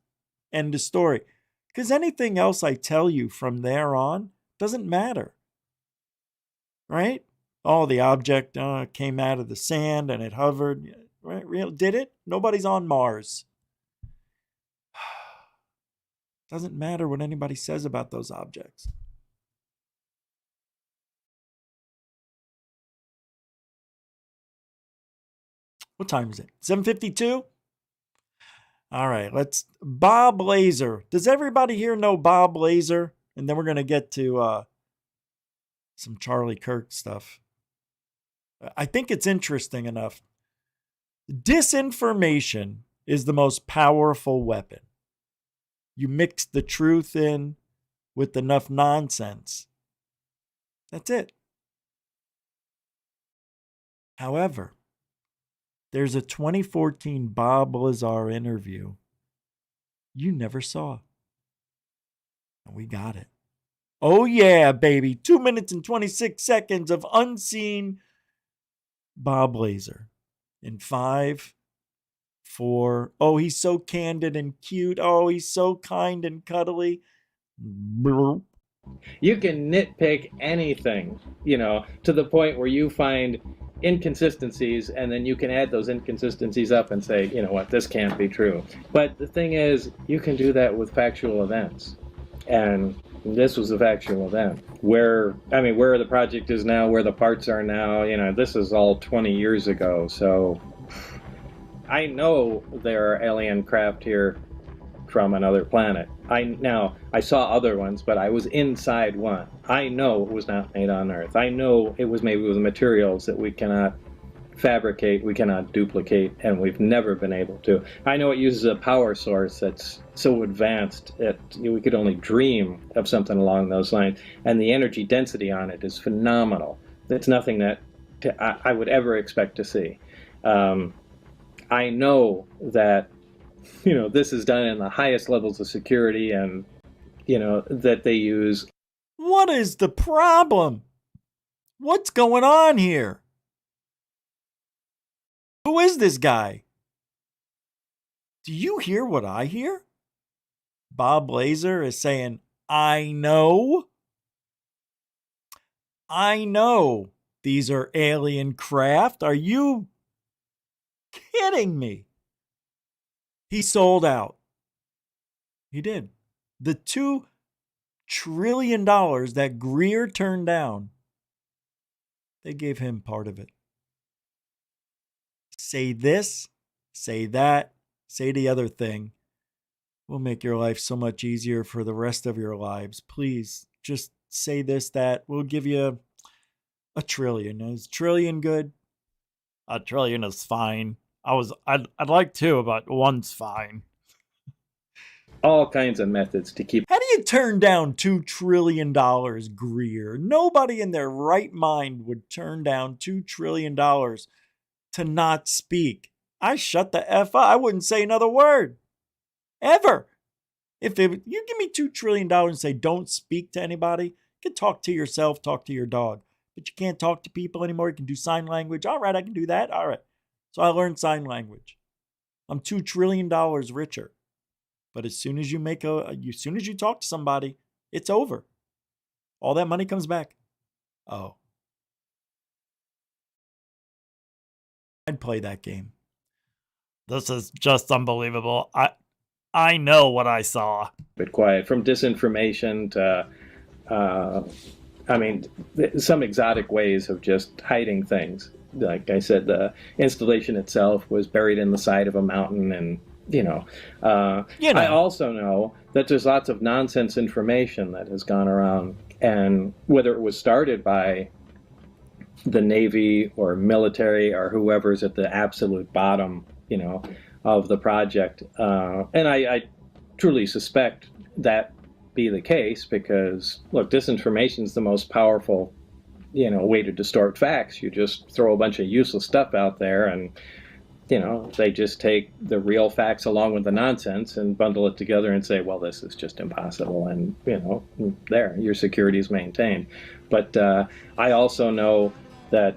[SPEAKER 9] end of story. Because anything else I tell you from there on doesn't matter. Right? Oh, the object came out of the sand and it hovered. Right? Did it? Nobody's on Mars. Doesn't matter what anybody says about those objects. What time is it? 7:52? All right, Bob Lazar. Does everybody here know Bob Lazar? And then we're going to get to some Charlie Kirk stuff. I think it's interesting enough. Disinformation is the most powerful weapon. You mix the truth in with enough nonsense. That's it. However, there's a 2014 Bob Lazar interview you never saw. And we got it. Oh yeah, baby. 2 minutes and 26 seconds of unseen Bob Lazar. In 5, 4. Oh, he's so candid and cute. Oh, he's so kind and cuddly.
[SPEAKER 14] You can nitpick anything, to the point where you find inconsistencies, and then you can add those inconsistencies up and say, you know what, this can't be true. But the thing is, you can do that with factual events. And this was a factual event. Where the project is now, where the parts are now, this is all 20 years ago. So I know there are alien craft here from another planet. I saw other ones, but I was inside one. I know it was not made on Earth. I know it was made with materials that we cannot fabricate, we cannot duplicate, and we've never been able to. I know it uses a power source that's so advanced that we could only dream of something along those lines, and the energy density on it is phenomenal. It's nothing that I would ever expect to see. I know that this is done in the highest levels of security, and that they use.
[SPEAKER 9] What is the problem? What's going on here? Who is this guy? Do you hear what I hear? Bob Lazar is saying, I know these are alien craft. Are you kidding me? He sold out. He did. The $2 trillion that Greer turned down, they gave him part of it. Say this, say that, say the other thing. We'll make your life so much easier for the rest of your lives. Please, just say this, that. We'll give you $1 trillion. Is $1 trillion good? $1 trillion is fine. I'd like to, but 1's fine.
[SPEAKER 14] All kinds of methods to keep.
[SPEAKER 9] How do you turn down $2 trillion, Greer? Nobody in their right mind would turn down $2 trillion to not speak. I shut the F up. I wouldn't say another word. Ever. You give me $2 trillion and say don't speak to anybody, you can talk to yourself, talk to your dog. But you can't talk to people anymore. You can do sign language. All right, I can do that. All right. So I learned sign language. I'm $2 trillion richer. But as soon as you talk to somebody, it's over. All that money comes back. Oh. I'd play that game. This is just unbelievable. I know what I saw.
[SPEAKER 14] Bit quiet, from disinformation to, some exotic ways of just hiding things. Like I said, the installation itself was buried in the side of a mountain, and I also know that there's lots of nonsense information that has gone around, and whether it was started by the Navy or military or whoever's at the absolute bottom, of the project. And I truly suspect that be the case because, look, disinformation is the most powerful, way to distort facts. You just throw a bunch of useless stuff out there and, they just take the real facts along with the nonsense and bundle it together and say, well, this is just impossible. And, there, your security is maintained. But I also know that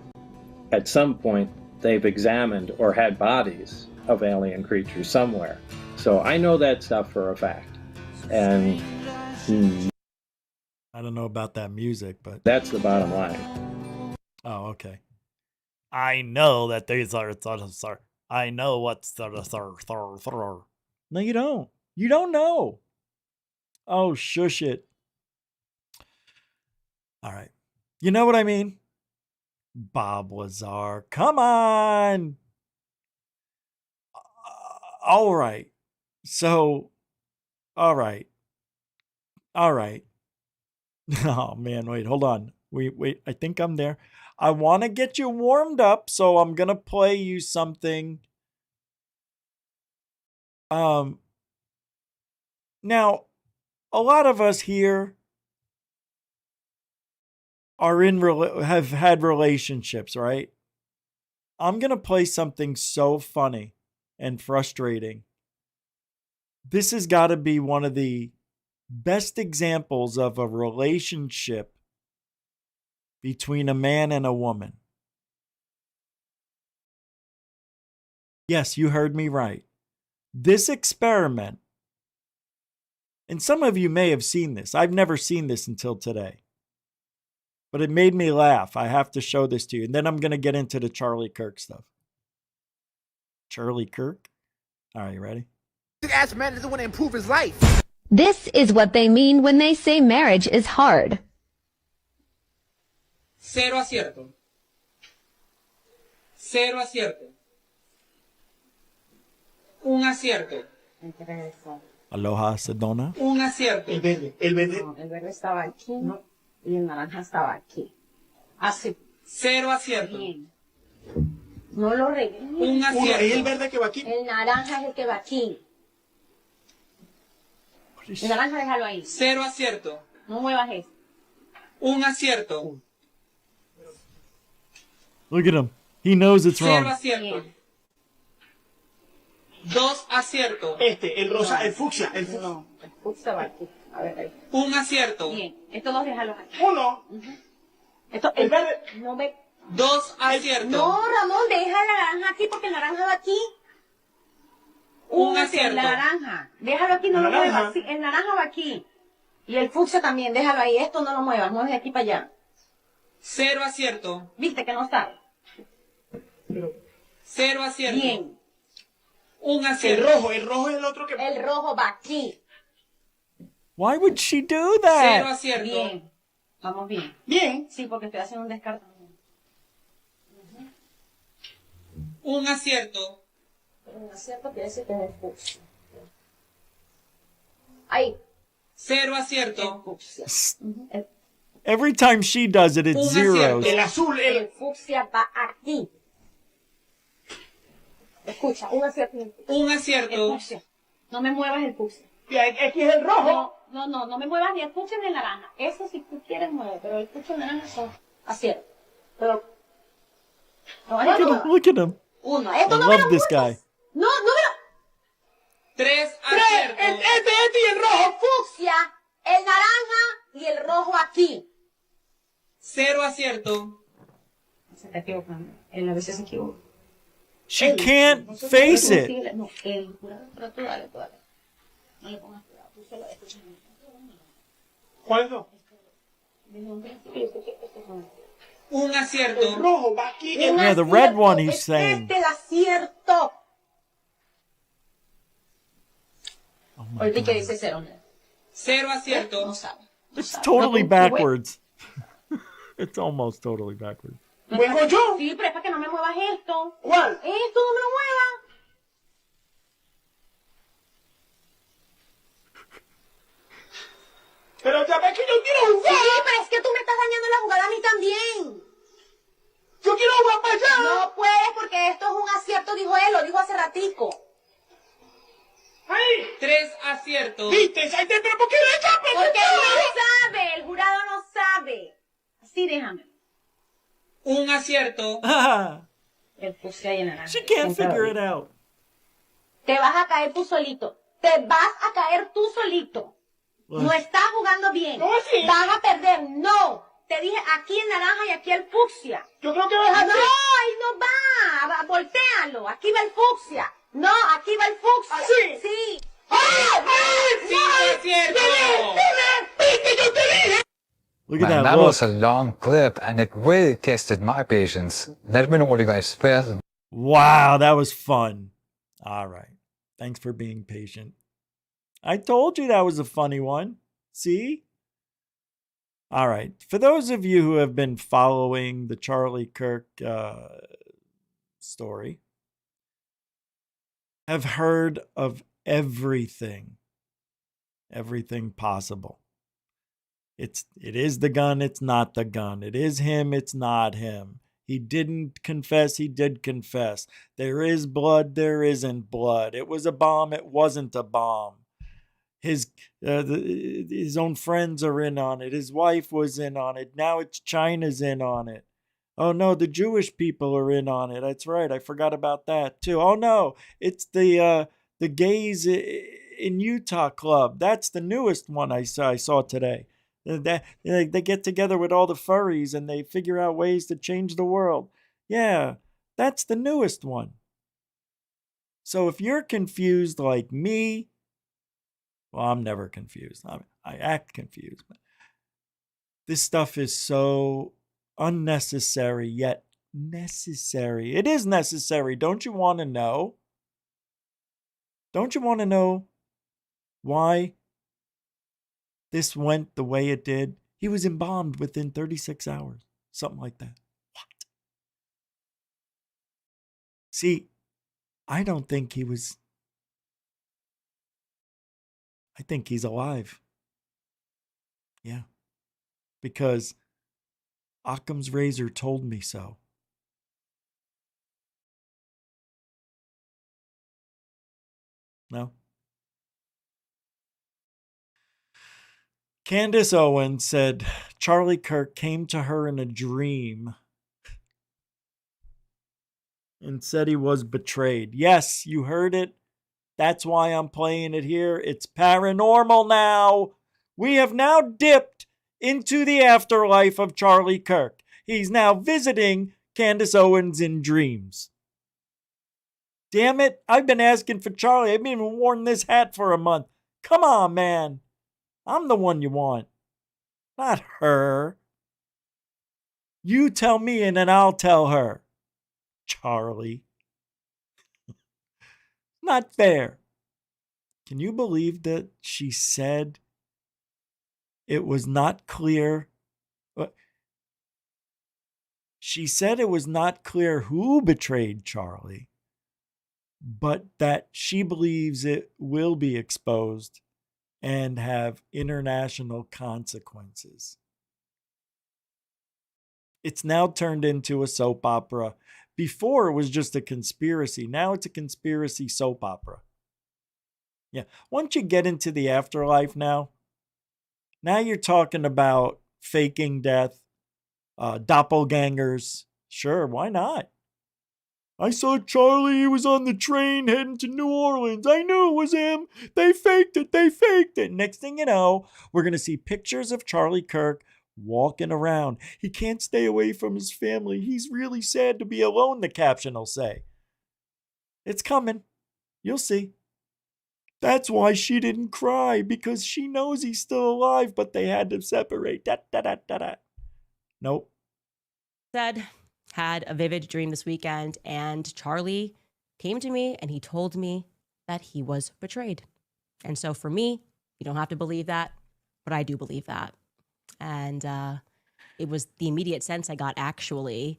[SPEAKER 14] at some point they've examined or had bodies of alien creatures somewhere. So I know that stuff for a fact. And
[SPEAKER 9] I don't know about that music, but
[SPEAKER 14] that's the bottom line.
[SPEAKER 9] Oh, okay. I know that these are. I know what's the. No, you don't. You don't know. Oh, shush it. All right. You know what I mean? Bob Lazar. Come on. All right. So, all right. All right. Oh, man. Wait, hold on. Wait. I think I'm there. I want to get you warmed up, so I'm going to play you something. Now, a lot of us here are have had relationships, right? I'm going to play something so funny and frustrating. This has got to be one of the best examples of a relationship between a man and a woman. Yes, you heard me right. This experiment, and some of you may have seen this. I've never seen this until today. But it made me laugh. I have to show this to you. And then I'm going to get into the Charlie Kirk stuff. Charlie Kirk? All right, you ready?
[SPEAKER 15] Ask man doesn't want to improve his life.
[SPEAKER 16] This is what they mean when they say marriage is hard.
[SPEAKER 17] Cero acierto. Cero acierto. Un acierto.
[SPEAKER 9] Aloha, Sedona.
[SPEAKER 17] Un acierto.
[SPEAKER 15] El verde. El verde.
[SPEAKER 18] No, el verde estaba aquí y el naranja estaba aquí. Así.
[SPEAKER 17] Cero acierto.
[SPEAKER 18] Bien. No lo regué.
[SPEAKER 17] Un acierto.
[SPEAKER 15] ¿Es el verde que va aquí?
[SPEAKER 18] El naranja es el que va aquí. El naranja déjalo ahí.
[SPEAKER 17] Cero acierto.
[SPEAKER 18] No muevas eso.
[SPEAKER 17] Un acierto.
[SPEAKER 9] Look at him. He knows it's
[SPEAKER 17] Cero
[SPEAKER 9] wrong.
[SPEAKER 17] acierto. Dos aciertos.
[SPEAKER 15] El rosa, el fucsia. El fucsia.
[SPEAKER 18] No, el fucsia va aquí. A ver, ahí.
[SPEAKER 17] Un acierto.
[SPEAKER 18] Bien. Estos dos déjalos aquí.
[SPEAKER 15] Uno.
[SPEAKER 18] Esto,
[SPEAKER 15] el verde.
[SPEAKER 18] No me...
[SPEAKER 17] Dos aciertos.
[SPEAKER 18] No, Ramón, deja el naranja aquí porque el naranja va aquí.
[SPEAKER 17] Un acierto.
[SPEAKER 18] El naranja. Déjalo aquí, no lo muevas. Sí, el naranja va aquí. Y el fucsia también, déjalo ahí. Esto no lo muevas, mueve de aquí para allá.
[SPEAKER 17] Cero acierto.
[SPEAKER 18] ¿Viste que no sabe?
[SPEAKER 17] Cero acierto.
[SPEAKER 18] Bien.
[SPEAKER 17] Un acierto.
[SPEAKER 15] El rojo es el otro que...
[SPEAKER 18] El rojo va aquí.
[SPEAKER 9] Why would she do that?
[SPEAKER 17] Cero acierto.
[SPEAKER 18] Bien. Vamos bien.
[SPEAKER 15] Bien.
[SPEAKER 18] Sí, porque estoy haciendo un descarte.
[SPEAKER 17] Un acierto.
[SPEAKER 18] Un acierto quiere decir que es el fucsia. Ahí.
[SPEAKER 17] Cero acierto.
[SPEAKER 18] El fucsia.
[SPEAKER 9] Every time she does it, it's zeros.
[SPEAKER 15] El azul.
[SPEAKER 18] El fucsia va aquí. Escucha, un acierto.
[SPEAKER 17] Un acierto.
[SPEAKER 18] El fucsia. No me muevas el fucsia.
[SPEAKER 15] Y aquí es el rojo.
[SPEAKER 18] No me muevas ni el fucsia ni el naranja. Eso si tú quieres mueve, pero el fucsia y el naranja son aciertos. Pero...
[SPEAKER 9] Look at him.
[SPEAKER 18] Uno.
[SPEAKER 9] I
[SPEAKER 18] Esto no
[SPEAKER 9] love this guy.
[SPEAKER 18] No me lo...
[SPEAKER 17] Tres aciertos.
[SPEAKER 15] Este y el rojo.
[SPEAKER 18] Fucsia, el naranja y el rojo aquí.
[SPEAKER 17] Cero acierto.
[SPEAKER 18] Se está equivocando. Él a veces se equivoca.
[SPEAKER 9] She can't face it.
[SPEAKER 18] No, él. Pero tú dale. No le pongas cuidado. Tú solo escuchas.
[SPEAKER 15] ¿Cuál es dos?
[SPEAKER 17] Un acierto.
[SPEAKER 15] El rojo va aquí.
[SPEAKER 9] Yeah, the red one he's saying.
[SPEAKER 18] Este el acierto. Ahorita que dice cero.
[SPEAKER 17] Cero acierto.
[SPEAKER 18] No sabe.
[SPEAKER 9] It's totally backwards. It's almost totally backwards.
[SPEAKER 15] ¿Muevo yo?
[SPEAKER 18] Sí, pero es para que no me muevas esto.
[SPEAKER 15] ¿Cuál?
[SPEAKER 18] Esto no me lo muevas.
[SPEAKER 15] Pero ya ves que yo quiero jugar.
[SPEAKER 18] Sí, pero es que tú me estás dañando la jugada a mí también.
[SPEAKER 15] Yo quiero jugar para allá.
[SPEAKER 18] No puedes porque esto es un acierto, dijo él, lo dijo hace ratico.
[SPEAKER 15] ¡Ay!
[SPEAKER 17] 3 aciertos.
[SPEAKER 15] ¿Viste? ¿Pero por qué le echas?
[SPEAKER 18] Porque no sabe, el jurado no sabe. Así déjame.
[SPEAKER 17] Un acierto.
[SPEAKER 18] El puse ahí en naranja.
[SPEAKER 9] She can't figure it out.
[SPEAKER 18] Te vas a caer tú solito. Te vas a caer tú solito. No estás jugando bien.
[SPEAKER 15] ¿Cómo así?
[SPEAKER 18] Vas a perder. No. Te dije aquí el naranja y aquí el fucsia.
[SPEAKER 15] Yo creo que vas a
[SPEAKER 18] No, ahí no va. Voltéalo. Aquí va el fucsia. No, aquí va el fucsia.
[SPEAKER 15] ¿Así?
[SPEAKER 18] Sí.
[SPEAKER 17] ¡Sí, acierto!
[SPEAKER 15] ¿Viste? Yo te dije.
[SPEAKER 9] Look at
[SPEAKER 19] Man,
[SPEAKER 9] that
[SPEAKER 19] that
[SPEAKER 9] look.
[SPEAKER 19] was a long clip, and it really tested my patience. Let me know what you guys felt.
[SPEAKER 9] Wow, that was fun. All right. Thanks for being patient. I told you that was a funny one. See? All right. For those of you who have been following the Charlie Kirk story, have heard of everything possible. It is the gun, it's not the gun. It is him, it's not him. He didn't confess, he did confess. There is blood, there isn't blood. It was a bomb, it wasn't a bomb. His own friends are in on it. His wife was in on it. Now it's China's in on it. Oh no, the Jewish people are in on it. That's right. I forgot about that too. Oh no, it's the gays in Utah club. That's the newest one I saw today. They get together with all the furries and they figure out ways to change the world. Yeah, that's the newest one. So if you're confused like me, well, I'm never confused. I act confused. But this stuff is so unnecessary yet necessary. It is necessary. Don't you want to know? Don't you want to know why this went the way it did? He was embalmed within 36 hours. Something like that. What? See, I don't think he was... I think he's alive. Yeah. Because Occam's razor told me so. No? Candace Owens said Charlie Kirk came to her in a dream and said he was betrayed. Yes, you heard it. That's why I'm playing it here. It's paranormal now. We have now dipped into the afterlife of Charlie Kirk. He's now visiting Candace Owens in dreams. Damn it, I've been asking for Charlie. I've been even worn this hat for a month. Come on, man. I'm the one you want, not her. You tell me and then I'll tell her. Charlie. Not fair. Can you believe that she said it was not clear? She said it was not clear who betrayed Charlie, but that she believes it will be exposed and have international consequences. It's now turned into a soap opera. Before it was just a conspiracy. Now it's a conspiracy soap opera. Yeah. Once you get into the afterlife now you're talking about faking death, doppelgangers. Sure, why not? I saw Charlie. He was on the train heading to New Orleans. I knew it was him. They faked it. Next thing you know, we're going to see pictures of Charlie Kirk walking around. He can't stay away from his family. He's really sad to be alone, the caption will say. It's coming. You'll see. That's why she didn't cry, because she knows he's still alive, but they had to separate. Da, da, da, da, da. Nope.
[SPEAKER 20] Said, had a vivid dream this weekend, and Charlie came to me and he told me that he was betrayed. And so for me, you don't have to believe that, but I do believe that. And it was the immediate sense I got, actually.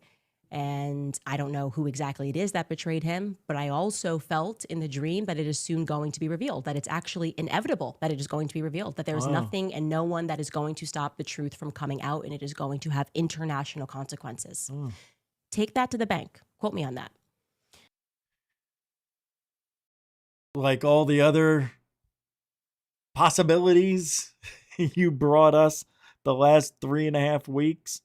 [SPEAKER 20] And I don't know who exactly it is that betrayed him, but I also felt in the dream that it is soon going to be revealed, that it's actually inevitable that it is going to be revealed, that there is nothing and no one that is going to stop the truth from coming out, and it is going to have international consequences. Take that to the bank. Quote me on that.
[SPEAKER 9] Like all the other possibilities you brought us the last 3.5 weeks.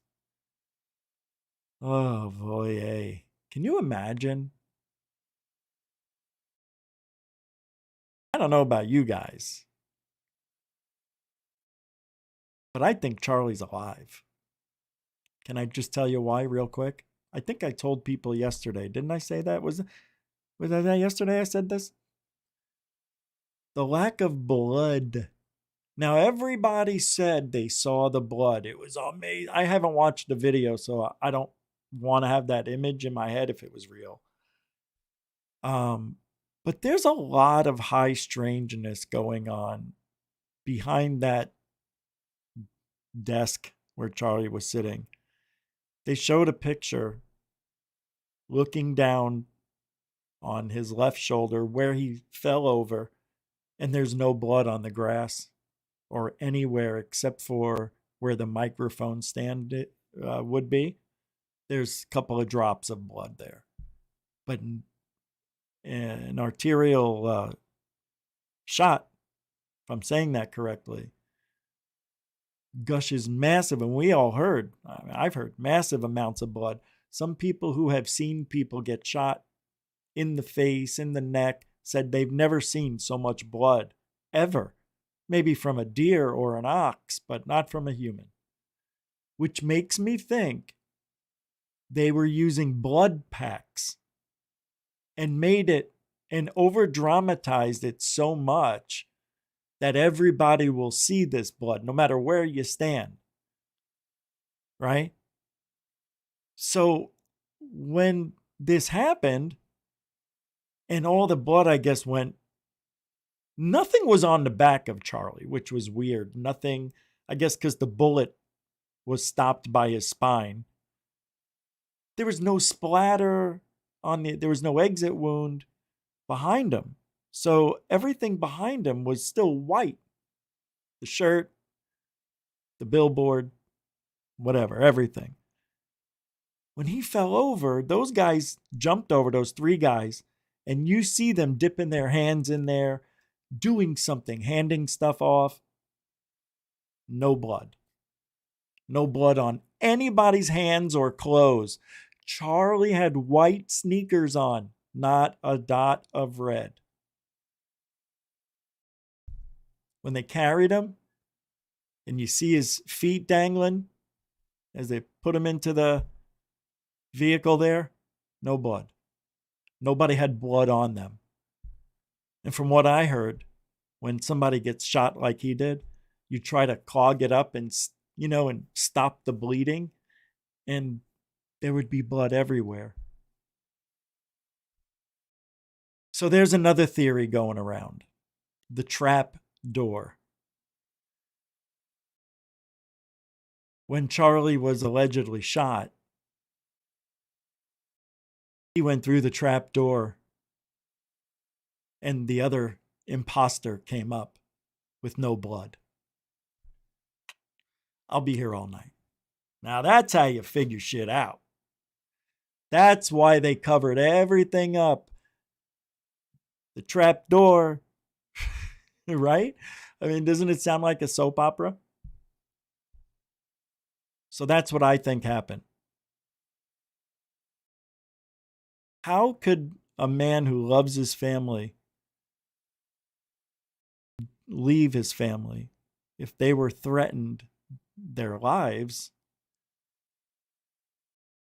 [SPEAKER 9] Oh, boy. Can you imagine? I don't know about you guys, but I think Charlie's alive. Can I just tell you why real quick? I think I told people yesterday. Didn't I say that? Was that yesterday I said this? The lack of blood. Now, everybody said they saw the blood. It was amazing. I haven't watched the video, so I don't want to have that image in my head if it was real. But there's a lot of high strangeness going on behind that desk where Charlie was sitting. They showed a picture looking down on his left shoulder where he fell over, and there's no blood on the grass or anywhere except for where the microphone stand would be. There's a couple of drops of blood there. But an arterial shot, if I'm saying that correctly, gushes massive, and we all heard, I've heard massive amounts of blood. Some people who have seen people get shot in the face, in the neck, said they've never seen so much blood ever. Maybe from a deer or an ox, but not from a human. Which makes me think they were using blood packs and made it and over dramatized it so much that everybody will see this blood, no matter where you stand. Right? So when this happened, and all the blood, I guess, went, nothing was on the back of Charlie, which was weird. Nothing, I guess, because the bullet was stopped by his spine. There was no splatter there was no exit wound behind him. So everything behind him was still white. The shirt, the billboard, whatever, everything. When he fell over, those guys jumped over, those 3 guys, and you see them dipping their hands in there, doing something, handing stuff off. No blood. No blood on anybody's hands or clothes. Charlie had white sneakers on, not a dot of red. When they carried him, and you see his feet dangling as they put him into the vehicle there, no blood. Nobody had blood on them. And from what I heard, when somebody gets shot like he did, you try to clog it up and stop the bleeding, and there would be blood everywhere. So there's another theory going around. The trap door. When Charlie was allegedly shot, he went through the trap door, and the other imposter came up with no blood. I'll be here all night. Now that's how you figure shit out. That's why they covered everything up. The trap door, right? I mean, doesn't it sound like a soap opera? So that's what I think happened. How could a man who loves his family leave his family if they were threatened their lives?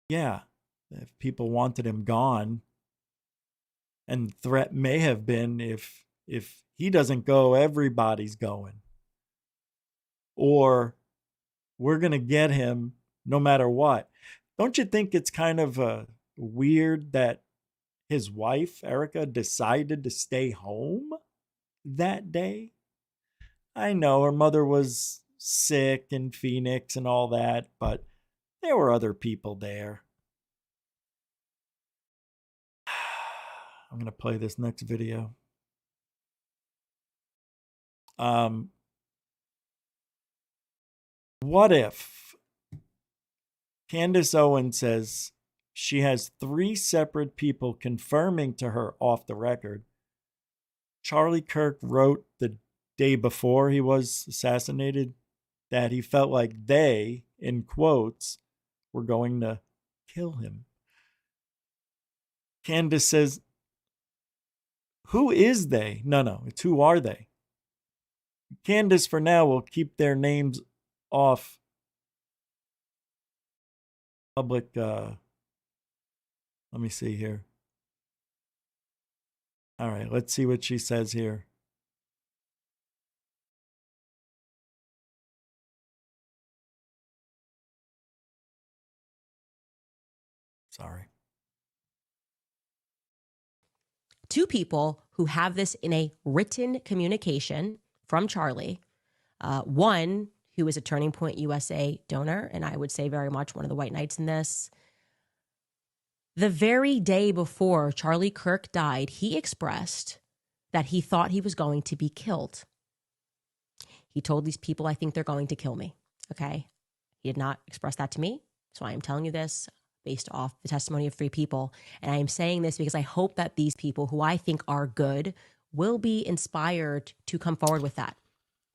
[SPEAKER 9] Yeah, if people wanted him gone, and the threat may have been if he doesn't go, everybody's going. Or we're going to get him no matter what. Don't you think it's kind of weird that his wife, Erica, decided to stay home that day? I know her mother was sick in Phoenix and all that, but there were other people there. I'm going to play this next video. What if Candace Owens says she has 3 separate people confirming to her off the record Charlie Kirk wrote the day before he was assassinated that he felt like they, in quotes, were going to kill him. Candace says, who is they? No, it's who are they? Candace, for now, will keep their names off public. Let me see here. All right, let's see what she says here. Sorry.
[SPEAKER 20] 2 people who have this in a written communication from Charlie. One who is a Turning Point USA donor, and I would say very much one of the white knights in this. The very day before Charlie Kirk died, he expressed that he thought he was going to be killed. He told these people, I think they're going to kill me. Okay. He did not express that to me. So I am telling you this based off the testimony of 3 people. And I am saying this because I hope that these people who I think are good will be inspired to come forward with that.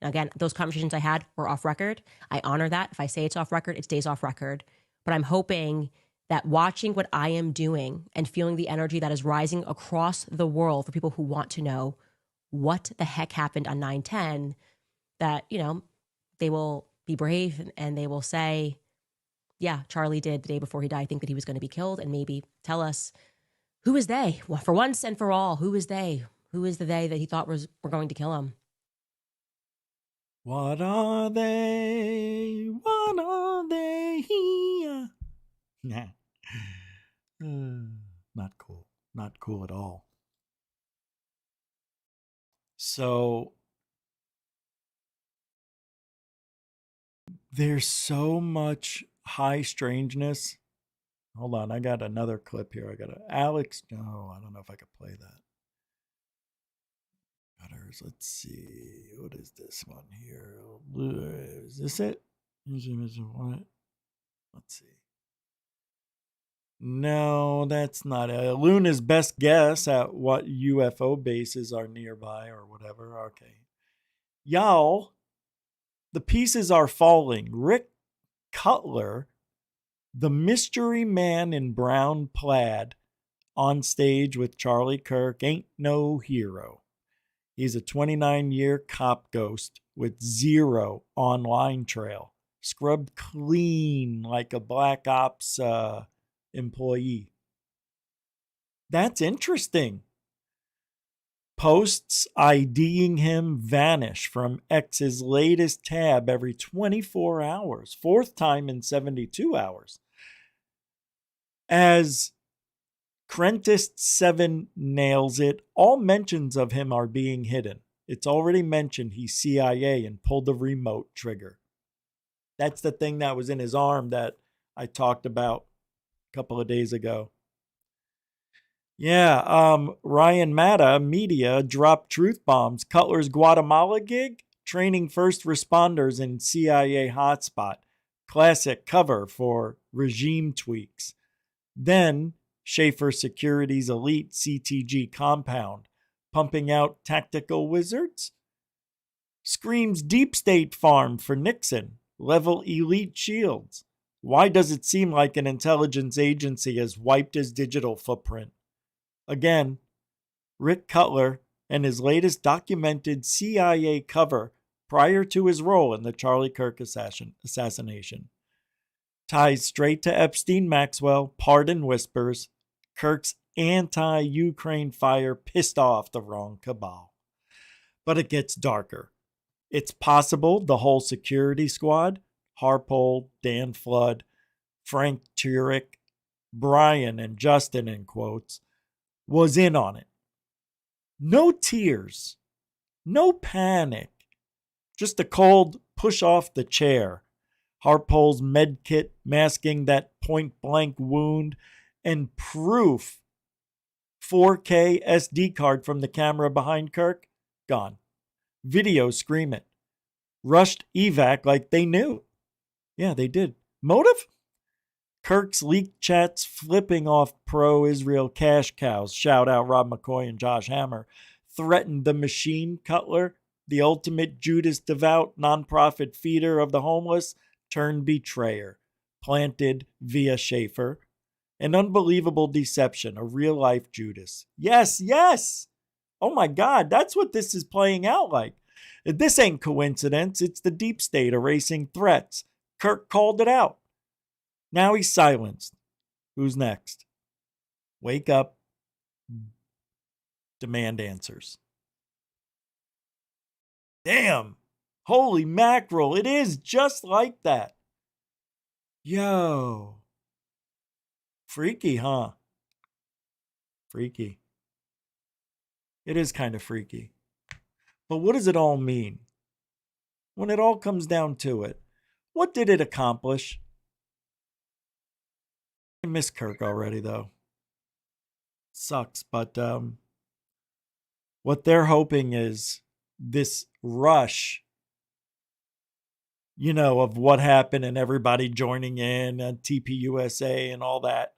[SPEAKER 20] Now, again, those conversations I had were off record. I honor that. If I say it's off record, it stays off record. But I'm hoping that watching what I am doing and feeling the energy that is rising across the world for people who want to know what the heck happened on 9/10, that, you know, they will be brave and they will say, yeah, Charlie did the day before he died think that he was going to be killed, and maybe tell us, who is they? Well, for once and for all, who is they? Who is the they that he thought were going to kill him?
[SPEAKER 9] What are they? What are they? Nah. Not cool. Not cool at all. So there's so much high strangeness. Hold on, I got another clip here. Alex. No, I don't know if I could play that. Let's see. What is this one here? Is this it? What? Let's see. No, that's not it. Luna's best guess at what UFO bases are nearby or whatever. Okay. Y'all, the pieces are falling. Rick Cutler, the mystery man in brown plaid, on stage with Charlie Kirk, ain't no hero. He's a 29-year cop ghost with 0 online trail, scrubbed clean like a Black Ops employee. That's interesting. Posts IDing him vanish from X's latest tab every 24 hours, 4th time in 72 hours. As Crentist7 nails it, all mentions of him are being hidden. It's already mentioned he's CIA and pulled the remote trigger. That's the thing that was in his arm that I talked about a couple of days ago. Yeah, Ryan Matta Media dropped truth bombs. Cutler's Guatemala gig, training first responders in CIA hotspot. Classic cover for regime tweaks. Then Schaefer Securities elite CTG compound, pumping out tactical wizards? Screams deep state farm for Nixon, level elite shields. Why does it seem like an intelligence agency has wiped his digital footprint? Again, Rick Cutler and his latest documented CIA cover prior to his role in the Charlie Kirk assassination. Ties straight to Epstein Maxwell, pardon whispers, Kirk's anti-Ukraine fire pissed off the wrong cabal. But it gets darker. It's possible the whole security squad, Harpole, Dan Flood, Frank Turek, Brian and Justin in quotes, was in on it. No tears, no panic, just a cold push off the chair. Harpole's med kit masking that point blank wound and proof 4K SD card from the camera behind Kirk, gone. Video scream it. Rushed evac like they knew. Yeah, they did. Motive? Kirk's leaked chats flipping off pro-Israel cash cows, shout out Rob McCoy and Josh Hammer, threatened the machine cutler, the ultimate Judas devout nonprofit feeder of the homeless, turned betrayer, planted via Schaefer. An unbelievable deception, a real-life Judas. Yes, yes! Oh my God, that's what this is playing out like. This ain't coincidence, it's the deep state erasing threats. Kirk called it out. Now he's silenced. Who's next? Wake up. Demand answers. Damn! Holy mackerel, it is just like that. Yo. Freaky, huh? Freaky. It is kind of freaky. But what does it all mean? When it all comes down to it, what did it accomplish? I miss Kirk already, though. Sucks, but what they're hoping is this rush, you know, of what happened and everybody joining in and TPUSA and all that.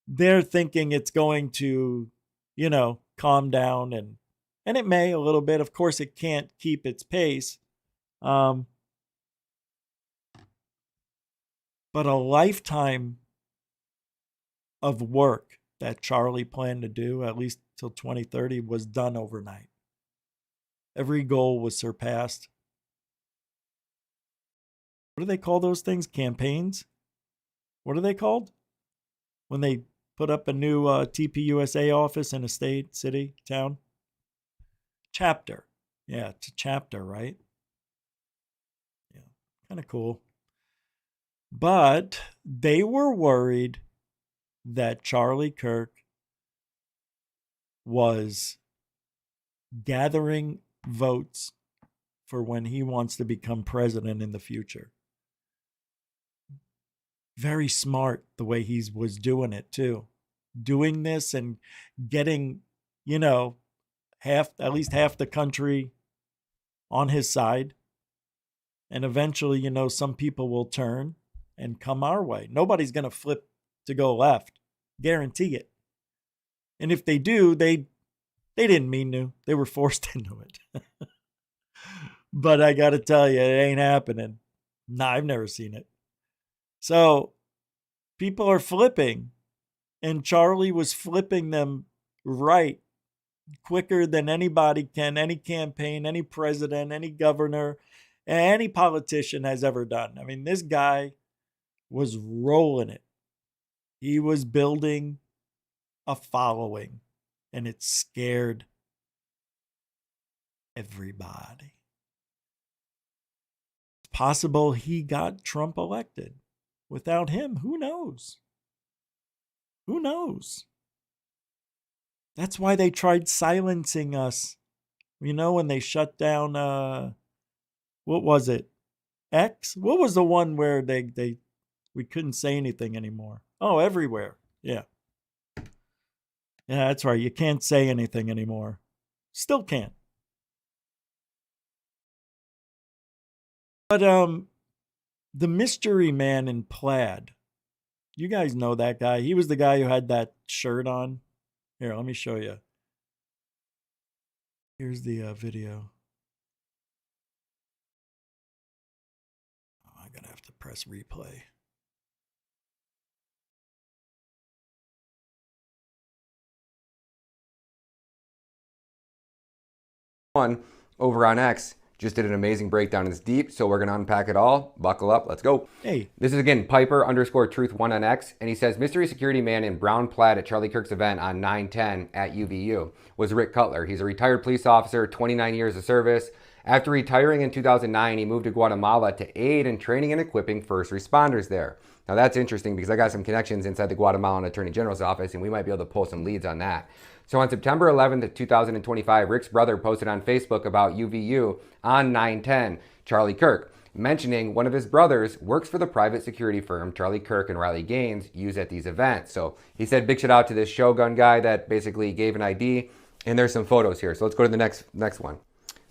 [SPEAKER 9] They're thinking it's going to, you know, calm down, and it may a little bit. Of course, it can't keep its pace. But a lifetime of work that Charlie planned to do, at least till 2030, was done overnight. Every goal was surpassed. What do they call those things? Campaigns? What are they called? When they put up a new TPUSA office in a state, city, town? Chapter. Yeah, it's a chapter, right? Yeah, kind of cool. But they were worried that Charlie Kirk was gathering votes for when he wants to become president in the future. Very smart the way he was doing it too. Doing this and getting, you know, at least half the country on his side. And eventually, you know, some people will turn and come our way. Nobody's going to flip to go left. Guarantee it. And if they do, they didn't mean to. They were forced into it. But I got to tell you, it ain't happening. Nah, I've never seen it. So people are flipping, and Charlie was flipping them right quicker than anybody can, any campaign, any president, any governor, any politician has ever done. I mean, this guy was rolling it. He was building a following, and it scared everybody. It's possible he got Trump elected. Without him, who knows? Who knows? That's why they tried silencing us. You know, when they shut down, what was it? X? What was the one where we couldn't say anything anymore? Oh, everywhere. Yeah. Yeah, that's right. You can't say anything anymore. Still can't. But the mystery man in plaid. You guys know that guy. He was the guy who had that shirt on. Here, let me show you. Here's the video. Oh, I'm going to have to press replay.
[SPEAKER 21] Over on X, just did an amazing breakdown. It's deep, so we're going to unpack it all. Buckle up. Let's go.
[SPEAKER 2] Hey.
[SPEAKER 21] This is, again, Piper_Truth1 on X, and he says, mystery security man in brown plaid at Charlie Kirk's event on 9/10 at UVU was Rick Cutler. He's a retired police officer, 29 years of service. After retiring in 2009, he moved to Guatemala to aid in training and equipping first responders there. Now that's interesting because I got some connections inside the Guatemalan Attorney General's office, and we might be able to pull some leads on that. So on September 11th of 2025, Rick's brother posted on Facebook about UVU on 9/10, Charlie Kirk, mentioning one of his brothers works for the private security firm Charlie Kirk and Riley Gaines use at these events. So he said big shout out to this Shogun guy that basically gave an ID, and there's some photos here. So let's go to the next one.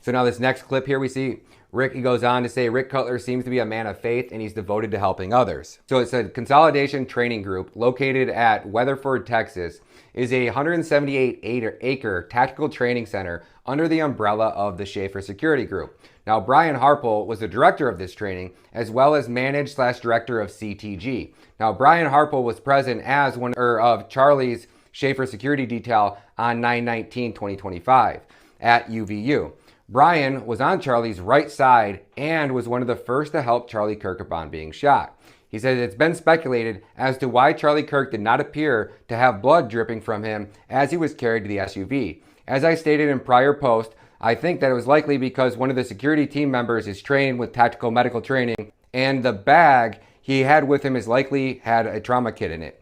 [SPEAKER 21] So now this next clip here we see Rick, he goes on to say, Rick Cutler seems to be a man of faith and he's devoted to helping others. So it's a Consolidation Training Group located at Weatherford, Texas, is a 178-acre tactical training center under the umbrella of the Schaefer Security Group. Now, Brian Harpel was the director of this training, as well as manager/director of CTG. Now, Brian Harpel was present as one of Charlie's Schaefer Security Detail on 9/19/2025 at UVU. Brian was on Charlie's right side and was one of the first to help Charlie Kirk upon being shot. He said it's been speculated as to why Charlie Kirk did not appear to have blood dripping from him as he was carried to the SUV. As I stated in prior post, I think that it was likely because one of the security team members is trained with tactical medical training, and the bag he had with him is likely had a trauma kit in it.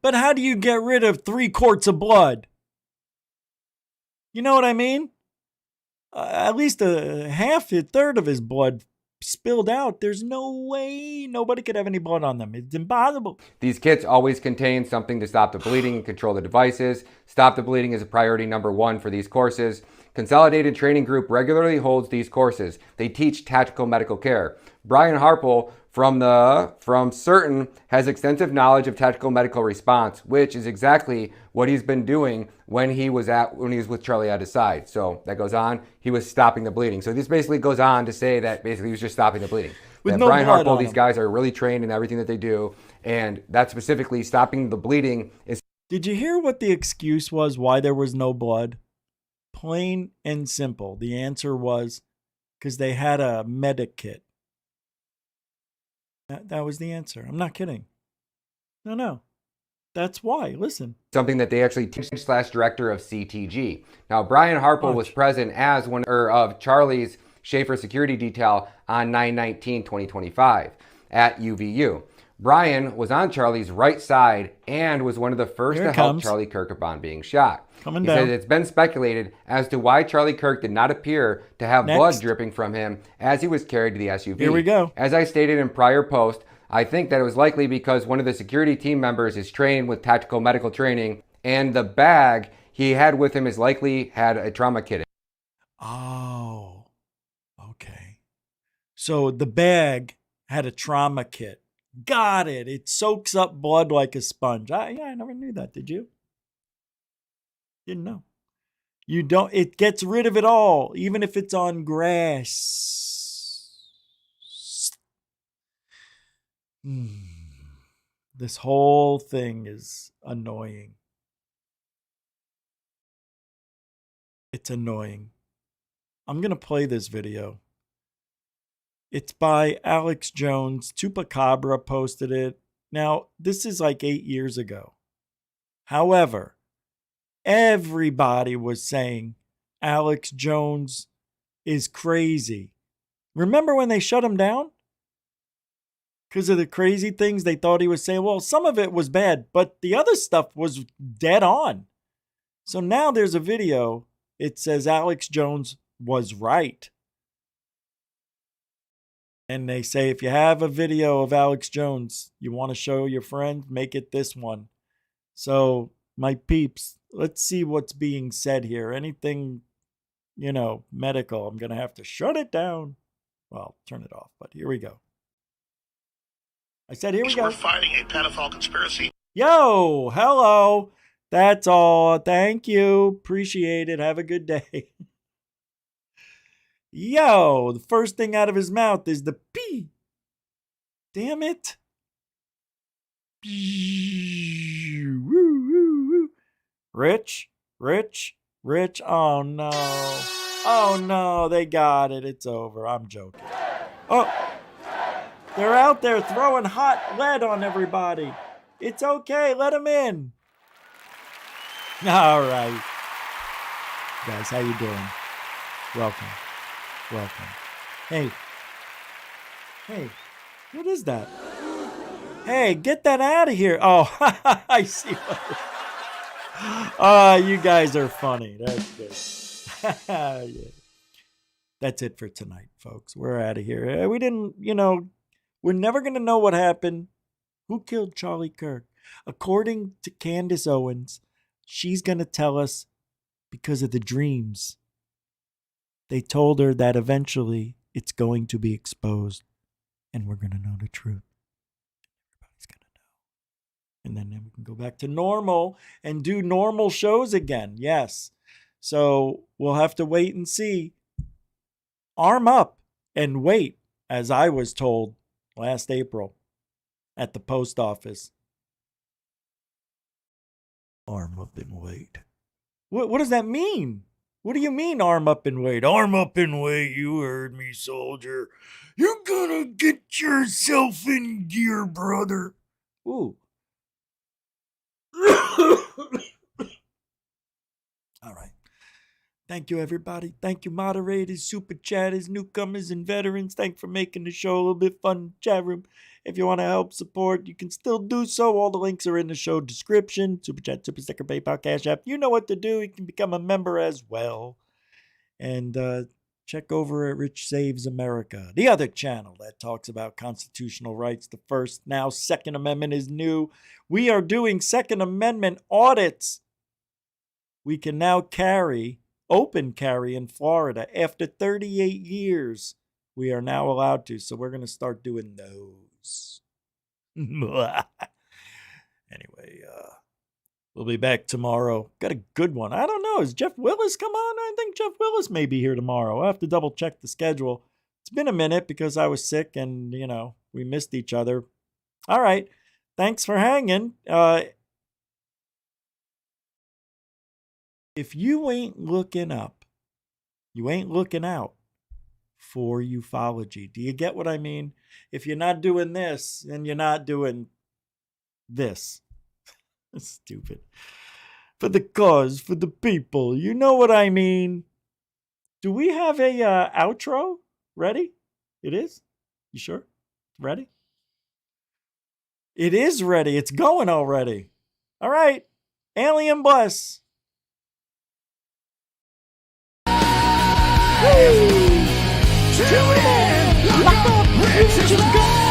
[SPEAKER 9] But how do you get rid of 3 quarts of blood? You know what I mean? At least a third of his blood spilled out. There's no way nobody could have any blood on them. It's impossible.
[SPEAKER 21] These kits always contain something to stop the bleeding and control the devices. Stop the bleeding is a priority number 1 for these courses. Consolidated Training Group regularly holds these courses. They teach tactical medical care. Brian Harpel from Certain has extensive knowledge of tactical medical response, which is exactly what he's been doing when he was with Charlie at his side. So that goes on. He was stopping the bleeding. So this basically goes on to say that basically he was just stopping the bleeding.
[SPEAKER 9] With
[SPEAKER 21] that
[SPEAKER 9] no
[SPEAKER 21] Brian
[SPEAKER 9] blood
[SPEAKER 21] Harpel,
[SPEAKER 9] on
[SPEAKER 21] these
[SPEAKER 9] him.
[SPEAKER 21] guys are really trained in everything that they do, and that specifically stopping the bleeding is.
[SPEAKER 9] Did you hear what the excuse was why there was no blood? Plain and simple. The answer was because they had a medic kit. That was the answer. I'm not kidding. No. That's why. Listen.
[SPEAKER 21] Something that they actually teach/director of CTG. Now, Brian Harpel was present as one of Charlie's Schaefer Security Detail on 9/19/2025 at UVU. Brian was on Charlie's right side and was one of the first to help Charlie Kirk upon being shot.
[SPEAKER 9] Coming
[SPEAKER 21] he
[SPEAKER 9] down.
[SPEAKER 21] said it's been speculated as to why Charlie Kirk did not appear to have blood dripping from him as he was carried to the SUV.
[SPEAKER 9] Here we go.
[SPEAKER 21] As I stated in prior post, I think that it was likely because one of the security team members is trained with tactical medical training, and the bag he had with him is likely had a trauma kit in it.
[SPEAKER 9] Oh, okay. So the bag had a trauma kit. Got it. It soaks up blood like a sponge. I never knew that. Did you? Didn't know. You don't. It gets rid of it all, even if it's on grass. This whole thing is annoying. It's annoying. I'm going to play this video. It's by Alex Jones. Chupacabra posted it. Now, this is like 8 years ago. However, everybody was saying Alex Jones is crazy. Remember when they shut him down? Because of the crazy things they thought he was saying. Well, some of it was bad, but the other stuff was dead on. So now there's a video. It says Alex Jones was right. And they say if you have a video of Alex Jones, you want to show your friend, make it this one. So, my peeps, let's see what's being said here. Anything, medical, I'm going to have to shut it down. Well, turn it off, but here we go. I said, here we go.
[SPEAKER 5] We're fighting a pedophile conspiracy.
[SPEAKER 9] Yo, hello. That's all. Thank you. Appreciate it. Have a good day. Yo, the first thing out of his mouth is the P. Damn it. Rich. Oh no. Oh no, they got it. It's over. I'm joking. Oh, they're out there throwing hot lead on everybody. It's okay. Let them in. All right. Guys, how you doing? Welcome. Hey, what is that? Hey, get that out of here. Oh, I see. You guys are funny. That's good. Yeah. That's it for tonight, folks. We're out of here. We didn't, we're never going to know what happened. Who killed Charlie Kirk? According to Candace Owens, she's going to tell us because of the dreams. They told her that eventually it's going to be exposed and we're going to know the truth. Everybody's going to know. And then we can go back to normal and do normal shows again. Yes. So we'll have to wait and see. Arm up and wait, as I was told last April at the post office. Arm up and wait. What does that mean? What do you mean, arm up and wait? Arm up and wait, you heard me, soldier. You're gonna get yourself in gear, brother. Ooh. All right. Thank you, everybody. Thank you, moderators, super chatters, newcomers, and veterans. Thanks for making the show a little bit fun in the chat room. If you want to help support, you can still do so. All the links are in the show description. Super Chat, Super Sticker, PayPal, Cash App. You know what to do. You can become a member as well. And check over at Rich Saves America, the other channel that talks about constitutional rights. The First, now Second Amendment is new. We are doing Second Amendment audits. We can now open carry in Florida. After 38 years, we are now allowed to. So we're going to start doing those. Anyway, we'll be back tomorrow. Got a good one. I don't know. Is Jeff Willis come on? I think Jeff Willis may be here tomorrow. I'll have to double check the schedule. It's been a minute because I was sick and, we missed each other. All right. Thanks for hanging. If you ain't looking up, you ain't looking out for ufology. Do you get what I mean? If you're not doing this, then you're not doing this. Stupid. For the cause, for the people. You know what I mean? Do we have a outro ready? It is? You sure? Ready? It is ready. It's going already. All right. Alien bless.
[SPEAKER 15] Tune in! Lock up! Rich is gone!